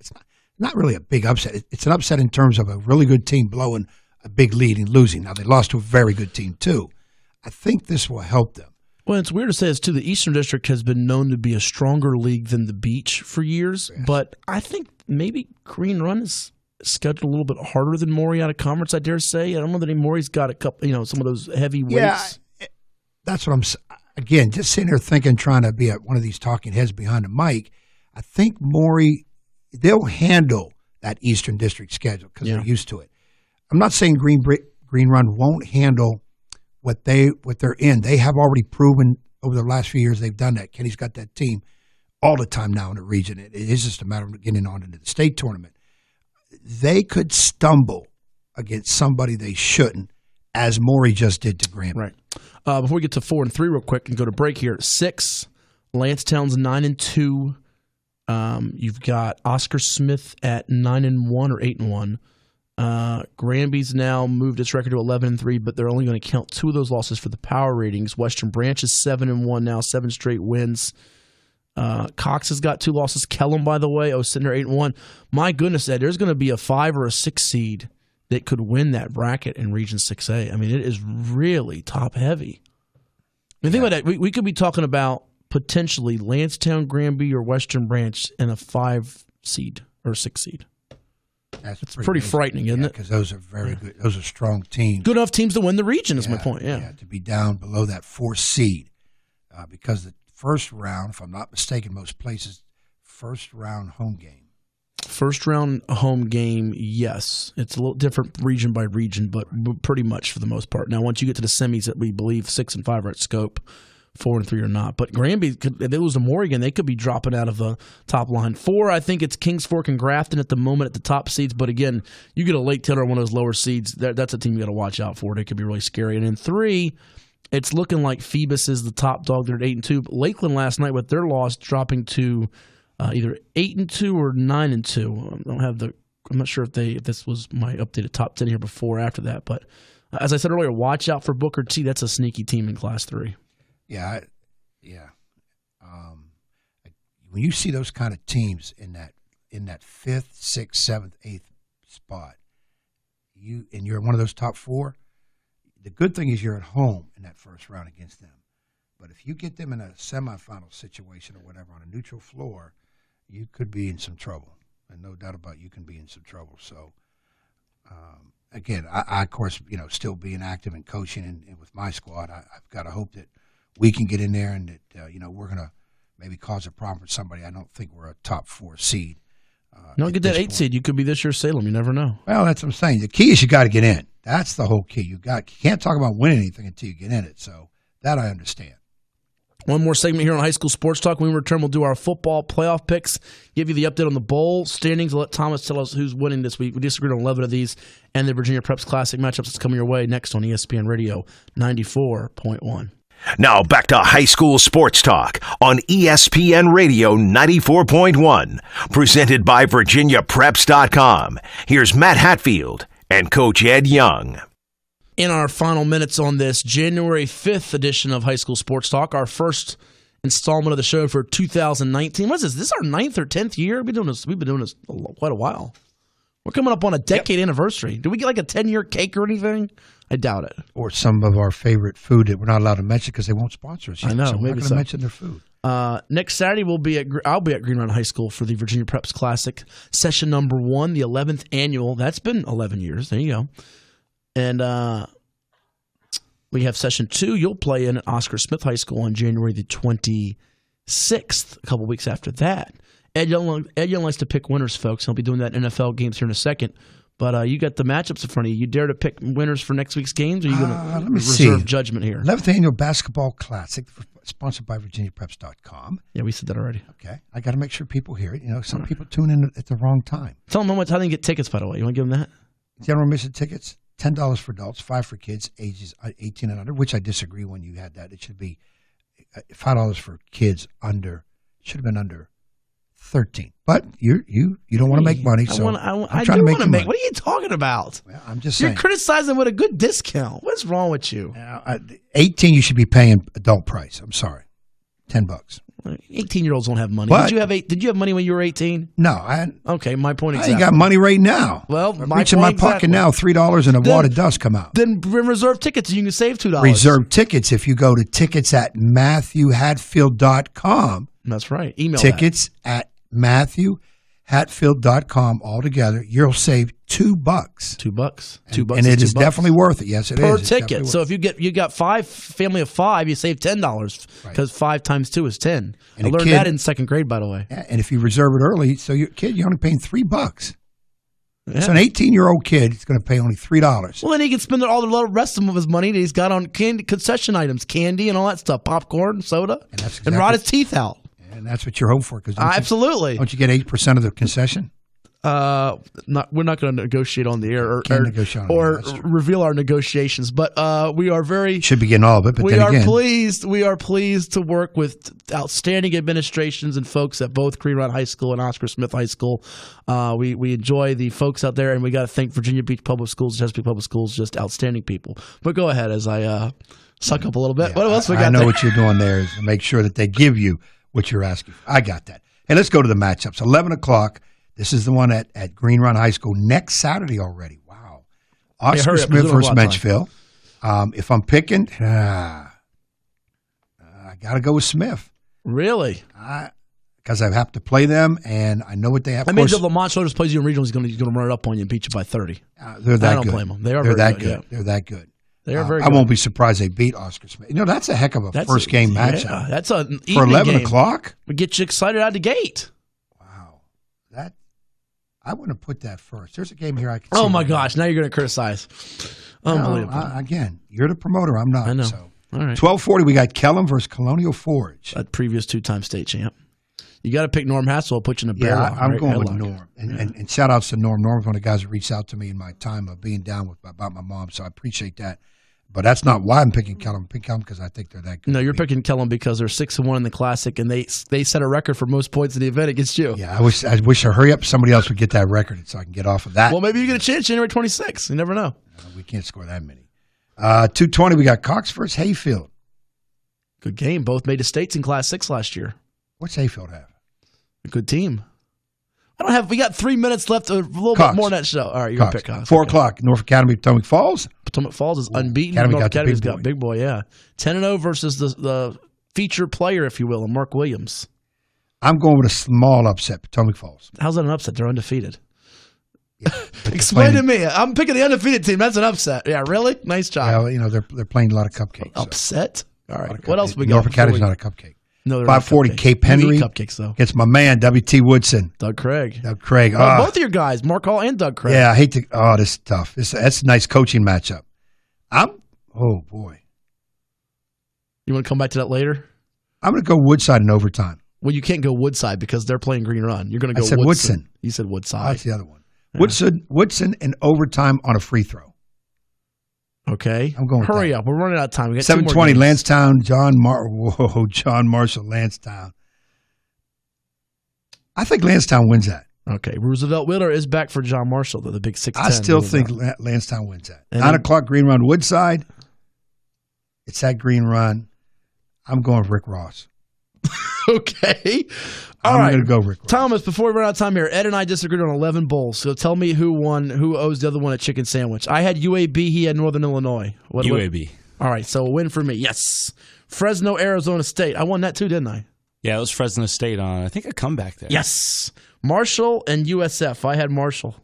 not really a big upset. It's an upset in terms of a really good team blowing a big lead and losing. Now, they lost to a very good team, too. I think this will help them. Well, it's weird to say this, too. The Eastern District has been known to be a stronger league than the Beach for years, but I think maybe Green Run is scheduled a little bit harder than Maury out of conference, I dare say. I don't know that Maury's got a couple, some of those heavy weights. Yeah, that's what I'm again, just sitting here thinking, trying to be one of these talking heads behind the mic. I think Maury, they'll handle that Eastern District schedule because they're used to it. I'm not saying Green Run won't handle what they're in. They have already proven over the last few years they've done that. Kenny's got that team all the time now in the region. It is just a matter of getting on into the state tournament. They could stumble against somebody they shouldn't, as Maury just did to Graham. Right. Before we get to 4 and 3 real quick and go to break here, 6, Lansdowne's 9 and 2. You've got Oscar Smith at 9 and 1 or 8 and 1. Granby's now moved its record to 11 and 3, but they're only going to count 2 of those losses for the power ratings. Western Branch is 7 and 1 now, 7 straight wins. Cox has got 2 losses. Kellum, by the way, sitting there 8 and 1. My goodness, Ed, there's going to be a 5 or a 6 seed that could win that bracket in Region 6A. I mean, it is really top heavy. I mean, think about that. We could be talking about potentially Lansdowne, Granby, or Western Branch in a 5 seed or 6 seed. That's pretty frightening, isn't it? Because those are very good. Those are strong teams. Good enough teams to win the region is my point. To be down below that 4th seed, because the first round, if I'm not mistaken, most places first round home game. First round home game, yes. It's a little different region by region, but pretty much for the most part. Now, once you get to the semis, that we believe 6 and 5 are at scope. 4 and 3 are not. But Granby, if they lose to Morgan, they could be dropping out of the top line. 4, I think it's Kings Fork and Grafton at the moment at the top seeds. But again, you get a Lake Taylor, one of those lower seeds. That's a team you got to watch out for. They could be really scary. And in 3, it's looking like Phoebus is the top dog. They're at 8 and 2. But Lakeland last night with their loss dropping to either 8 and 2 or 9 and 2. I don't have I'm not sure if this was my updated top 10 here before or after that. But as I said earlier, watch out for Booker T. That's a sneaky team in Class 3. Yeah. When you see those kind of teams in that 5th, 6th, 7th, 8th spot, you're one of those top 4. The good thing is you're at home in that first round against them. But if you get them in a semifinal situation or whatever on a neutral floor, you could be in some trouble. And no doubt about it, you can be in some trouble. So, again, I of course, still being active and coaching and with my squad, I've got to hope that we can get in there and that, we're going to maybe cause a problem for somebody. I don't think we're a top 4 seed. No, get that 8 seed. You could be this year's Salem. You never know. Well, that's what I'm saying. The key is you got to get in. That's the whole key. You can't talk about winning anything until you get in it. So that I understand. One more segment here on High School Sports Talk. When we return, we'll do our football playoff picks, give you the update on the bowl standings. I'll let Thomas tell us who's winning this week. We disagreed on 11 of these, and the Virginia Preps Classic matchups that's coming your way next on ESPN Radio 94.1. Now back to High School Sports Talk on ESPN Radio 94.1, presented by VirginiaPreps.com. Here's Matt Hatfield and Coach Ed Young. In our final minutes on this January 5th edition of High School Sports Talk, our first installment of the show for 2019. What is this? This is our 9th or 10th year? We've been doing this quite a while. We're coming up on a decade anniversary. Do we get like a 10-year cake or anything? I doubt it. Or some of our favorite food that we're not allowed to mention because they won't sponsor us. I know. So we're maybe not going to mention their food. Next Saturday, I'll be at Green Run High School for the Virginia Preps Classic, session number 1, the 11th annual. That's been 11 years. There you go. And we have session 2. You'll play in at Oscar Smith High School on January the 26th, a couple weeks after that. Ed Young likes to pick winners, folks. He'll be doing that in NFL games here in a second. But you got the matchups in front of you. You dare to pick winners for next week's games, or are you going to reserve judgment here? 11th Annual Basketball Classic, sponsored by VirginiaPreps.com. Yeah, we said that already. Okay. I got to make sure people hear it. Some people tune in at the wrong time. Tell them how they can get tickets, by the way. You want to give them that? General admission tickets, $10 for adults, $5 for kids, ages 18 and under, which I disagree when you had that. It should be $5 for kids under, should have been under 13. But you don't want to make money, so I'm trying to make money. What are you talking about? Well, I'm just saying. You're criticizing with a good discount. What's wrong with you? 18, you should be paying adult price. I'm sorry, $10. 18-year-olds don't have money. But, did you have money when you were 18? No, Okay, my point exactly. I got money right now. Well, I'm reaching my pocket now. $3 and a wad of dust come out. Then reserve tickets. You can save $2. Reserve tickets if you go to tickets at MatthewHatfield.com. That's right. Email tickets at MatthewHatfield.com altogether. You'll save $2. $2. And it is definitely worth it. Yes, it per is. ticket. So if you got family of 5, you save $10 because 5 times 2 is 10. And I learned that in second grade, by the way. Yeah, and if you reserve it early, so you're only paying $3. Yeah. So an 18-year-old kid is going to pay only $3. Well, then he can spend all the rest of his money that he's got on concession items, candy and all that stuff, popcorn, soda, and rot his teeth out. And that's what you're hoping for. Absolutely. Don't you get 8% of the concession? We're not going to negotiate on the air or reveal our negotiations, but we are very should be getting all of it. But we are pleased to work with outstanding administrations and folks at both Green Run High School and Oscar Smith High School. We enjoy the folks out there, and we got to thank Virginia Beach Public Schools, Chesapeake Public Schools, just outstanding people. But go ahead as I suck up a little bit. Yeah, what else we got? I know there? what you're doing there is to make sure that they give you what you're asking for. I got that. Hey, let's go to the matchups. 11 o'clock. This is the one at Green Run High School next Saturday already. Wow. Oscar Smith versus Menchville. If I'm picking, I got to go with Smith. Really? Because I have to play them, and I know what they have. I mean, if Lamont Shoulders plays you in regional, he's going to run it up on you and beat you by 30. They're that good. I don't blame them. They're that very good. Yeah. They're that good. They are very I good. won't be surprised they beat Oscar Smith. That's a heck of a first game matchup. Yeah, that's an for 11 o'clock. We get you excited out the gate. I wouldn't have put that first. There's a game here I can. Oh my gosh! Now you're going to criticize. Unbelievable. Again, you're the promoter. I'm not. I know. So. All right. 12:40. We got Kellum versus Colonial Forge. That previous 2-time state champ. You got to pick Norm Hassel. Put you in a bear lock. I'm going with Norm. And shout outs to Norm. Norm's one of the guys that reached out to me in my time of being down about my mom. So I appreciate that. But that's not why I'm picking Kellum. I'm picking Kellum because I think they're that good. No, you're picking Kellum because they're 6-1 in the Classic, and they set a record for most points in the event against you. Yeah, I wish I hurry up. Somebody else would get that record so I can get off of that. Well, maybe you get a chance January 26th. You never know. We can't score that many. 2:20. We got Cox versus Hayfield. Good game. Both made the states in Class 6 last year. What's Hayfield have? A good team. We got 3 minutes left, a little bit more in that show. All right, you're going to pick Cox. 4 o'clock, North Academy, Potomac Falls. Potomac Falls is unbeaten. Academy North got Academy's the got big boy, yeah. 10-0 versus the feature player, if you will, Mark Williams. I'm going with a small upset, Potomac Falls. How's that an upset? They're undefeated. Yeah, Explain to me. I'm picking the undefeated team. That's an upset. Yeah, really? Nice job. Yeah, they're playing a lot of cupcakes. Upset? All right. What else we got? North Academy's not a cupcake. No, 5:40, Cape Henry. Cupcakes, though. Against my man, W.T. Woodson. Doug Craig. Both of your guys, Mark Hall and Doug Craig. Yeah, I hate to. Oh, this is tough. That's a nice coaching matchup. Oh, boy. You want to come back to that later? I'm going to go Woodside in overtime. Well, you can't go Woodside because they're playing Green Run. You're going to go Woodson. You said Woodside. Oh, that's the other one. Yeah. Woodson in overtime on a free throw. Okay. I'm going. Hurry up. We're running out of time. We got 7:20. Lansdowne. John Marshall. Lansdowne. I think Lansdowne wins that. Okay. Roosevelt Wheeler is back for John Marshall, though, the big 6'10". I still think Lansdowne wins that. 9 o'clock, Green Run, Woodside. It's that Green Run. I'm going with Rick Ross. Okay. I'm going to go Rick Ross. Thomas, before we run out of time here, Ed and I disagreed on 11 bowls. So tell me who won, who owes the other one a chicken sandwich. I had UAB. He had Northern Illinois. UAB. All right. So a win for me. Yes. Fresno, Arizona State. I won that too, didn't I? Yeah, it was Fresno State on, I think, a comeback there. Yes. Marshall and USF. I had Marshall.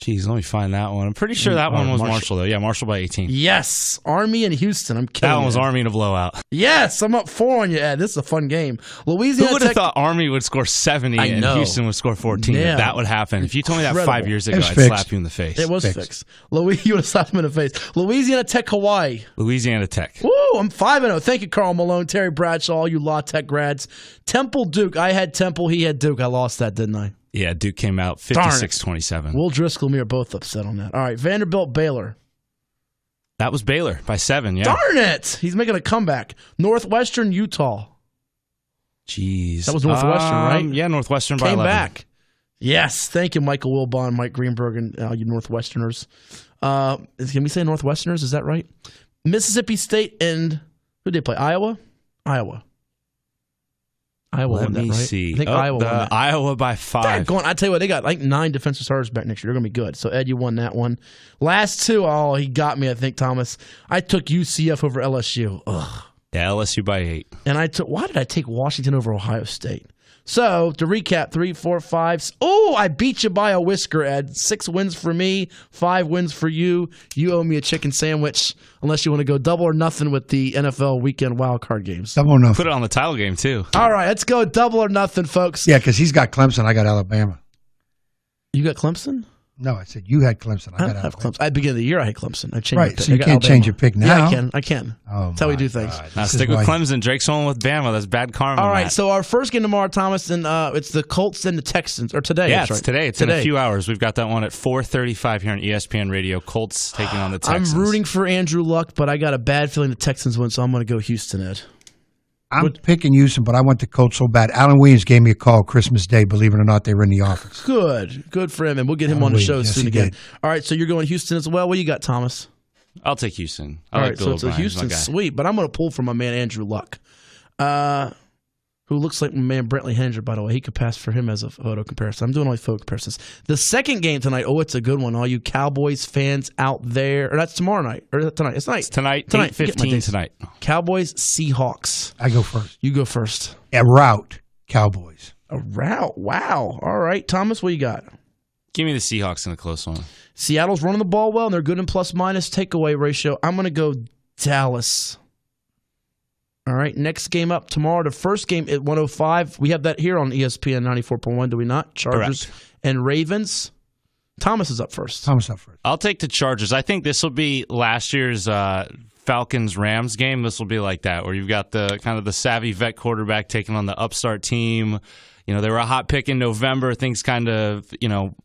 Jeez, let me find that one. I'm pretty sure that one was Marshall, though. Yeah, Marshall by 18. Yes. Army and Houston. I'm killing That one was Ed. Army in a blowout. Yes. I'm up 4 on you, Ed. This is a fun game. Louisiana Who would have thought Army would score 70 and Houston would score 14? Yeah. If that would happen. If you told me that 5 years ago, I'd fixed. slap you in the face. It was fixed. You would have slapped him in the face. Louisiana Tech, Hawaii. Louisiana Tech. Woo, I'm 5-0. Thank you, Carl Malone, Terry Bradshaw, all you Law Tech grads. Temple, Duke. I had Temple. He had Duke. I lost that, didn't I? Yeah, Duke came out 56-27. Will Driscoll and me are both upset on that. All right, Vanderbilt, Baylor. That was Baylor by 7, yeah. Darn it! He's making a comeback. Northwestern, Utah. Jeez. That was Northwestern, right? Yeah, Northwestern by 11. Came back. Yes, thank you, Michael Wilbon, Mike Greenberg, and you Northwesterners. Can we say Northwesterners? Is that right? Mississippi State and who did they play? Iowa? Iowa Let won that, me right? see. I think Iowa won that. Iowa by 5. Yeah, LSU by 8. And why did I take Washington over Ohio State? So, to recap, 3, 4, 5. Oh, I beat you by a whisker, Ed. 6 wins for me, 5 wins for you. You owe me a chicken sandwich, unless you want to go double or nothing with the NFL weekend wildcard games. Double or nothing. Put it on the title game, too. All right, let's go double or nothing, folks. Yeah, because he's got Clemson. I got Alabama. You got Clemson? No, I said you had Clemson. I got have Clemson. At the beginning of the year, I had Clemson. I changed right, my pick. so you can't change your pick now. Yeah, I can. Oh, that's how we do things. Now stick with Clemson. Drake's on with Bama. That's bad karma. All right, Matt. so our first game tomorrow, Thomas, and it's the Colts and the Texans. Or today. Yeah, that's right. it's today. It's in a few hours. We've got that one at 4:35 here on ESPN Radio. Colts taking on the Texans. I'm rooting for Andrew Luck, but I got a bad feeling the Texans win, so I'm going to go Houston, Ed. I'm picking Houston, but I want the Colts so bad. Alan Williams gave me a call Christmas Day. Believe it or not, they were in the office. Good for him, and we'll get him on the show soon again. All right, so you're going Houston as well. What do you got, Thomas? I'll take Houston. All right, so it's a Houston sweep, but I'm going to pull for my man Andrew Luck, who looks like my man Brentley Henninger, by the way. He could pass for him as a photo comparison. I'm doing only photo comparisons. The second game tonight, it's a good one. All you Cowboys fans out there, or that's tomorrow night, or tonight. It's tonight. Tonight, 8:15 tonight. Cowboys, Seahawks. I go first. You go first. A rout, Cowboys. A rout? Wow. All right, Thomas, what you got? Give me the Seahawks in a close one. Seattle's running the ball well, and they're good in plus-minus takeaway ratio. I'm going to go Dallas. All right, next game up tomorrow. The first game at 1:05. We have that here on ESPN 94.1, do we not? Chargers and Ravens. Thomas is up first. I'll take the Chargers. I think this will be last year's Falcons-Rams game. This will be like that, where you've got the kind of the savvy vet quarterback taking on the upstart team. You know, they were a hot pick in November. Things kind of,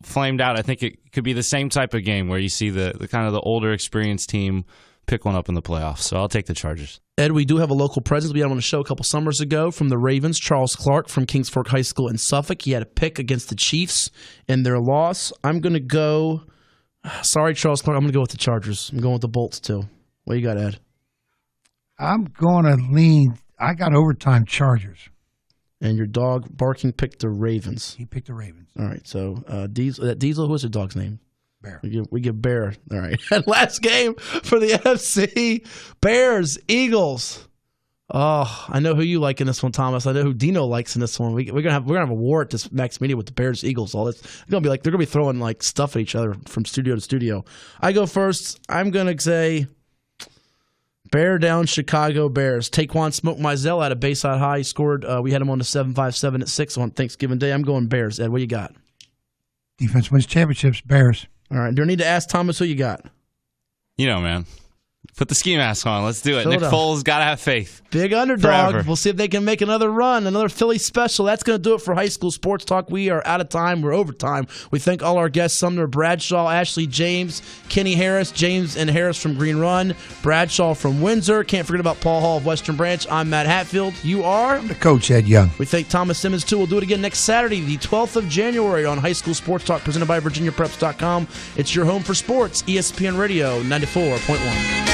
flamed out. I think it could be the same type of game where you see the kind of the older, experienced team pick one up in the playoffs. So I'll take the Chargers. Ed, we do have a local presence. We had him on the show a couple summers ago from the Ravens, Charles Clark from Kings Fork High School in Suffolk. He had a pick against the Chiefs in their loss. I'm going to go – sorry, Charles Clark. I'm going to go with the Chargers. I'm going with the Bolts, too. What you got, Ed? I'm going to lean – I got overtime Chargers. And your dog barking picked the Ravens. He picked the Ravens. All right, so Diesel, what's your dog's name? Bear. We give Bear. All right. Last game for the NFC. Bears, Eagles. Oh, I know who you like in this one, Thomas. I know who Dino likes in this one. We're gonna have a war at this next meeting with the Bears, Eagles. All this. It's gonna be like they're gonna be throwing like stuff at each other from studio to studio. I go first. I'm gonna say Bear down, Chicago Bears. Taquan Smoke Mizell at a Bayside High. He scored. We had him on the 7.57 at 6 on Thanksgiving Day. I'm going Bears. Ed, what you got? Defense wins championships. Bears. All right. Do I need to ask Thomas who you got? Man. Put the ski mask on. Let's do it. Hold Nick on. Foles got to have faith. Big underdog. Forever. We'll see if they can make another run, another Philly special. That's going to do it for High School Sports Talk. We are out of time. We're over time. We thank all our guests, Sumner Bradshaw, Ashley James, Kenny Harris, James and Harris from Green Run, Bradshaw from Windsor. Can't forget about Paul Hall of Western Branch. I'm Matt Hatfield. You are? I'm the coach, Ed Young. We thank Thomas Simmons, too. We'll do it again next Saturday, the 12th of January on High School Sports Talk, presented by VirginiaPreps.com. It's your home for sports, ESPN Radio 94.1.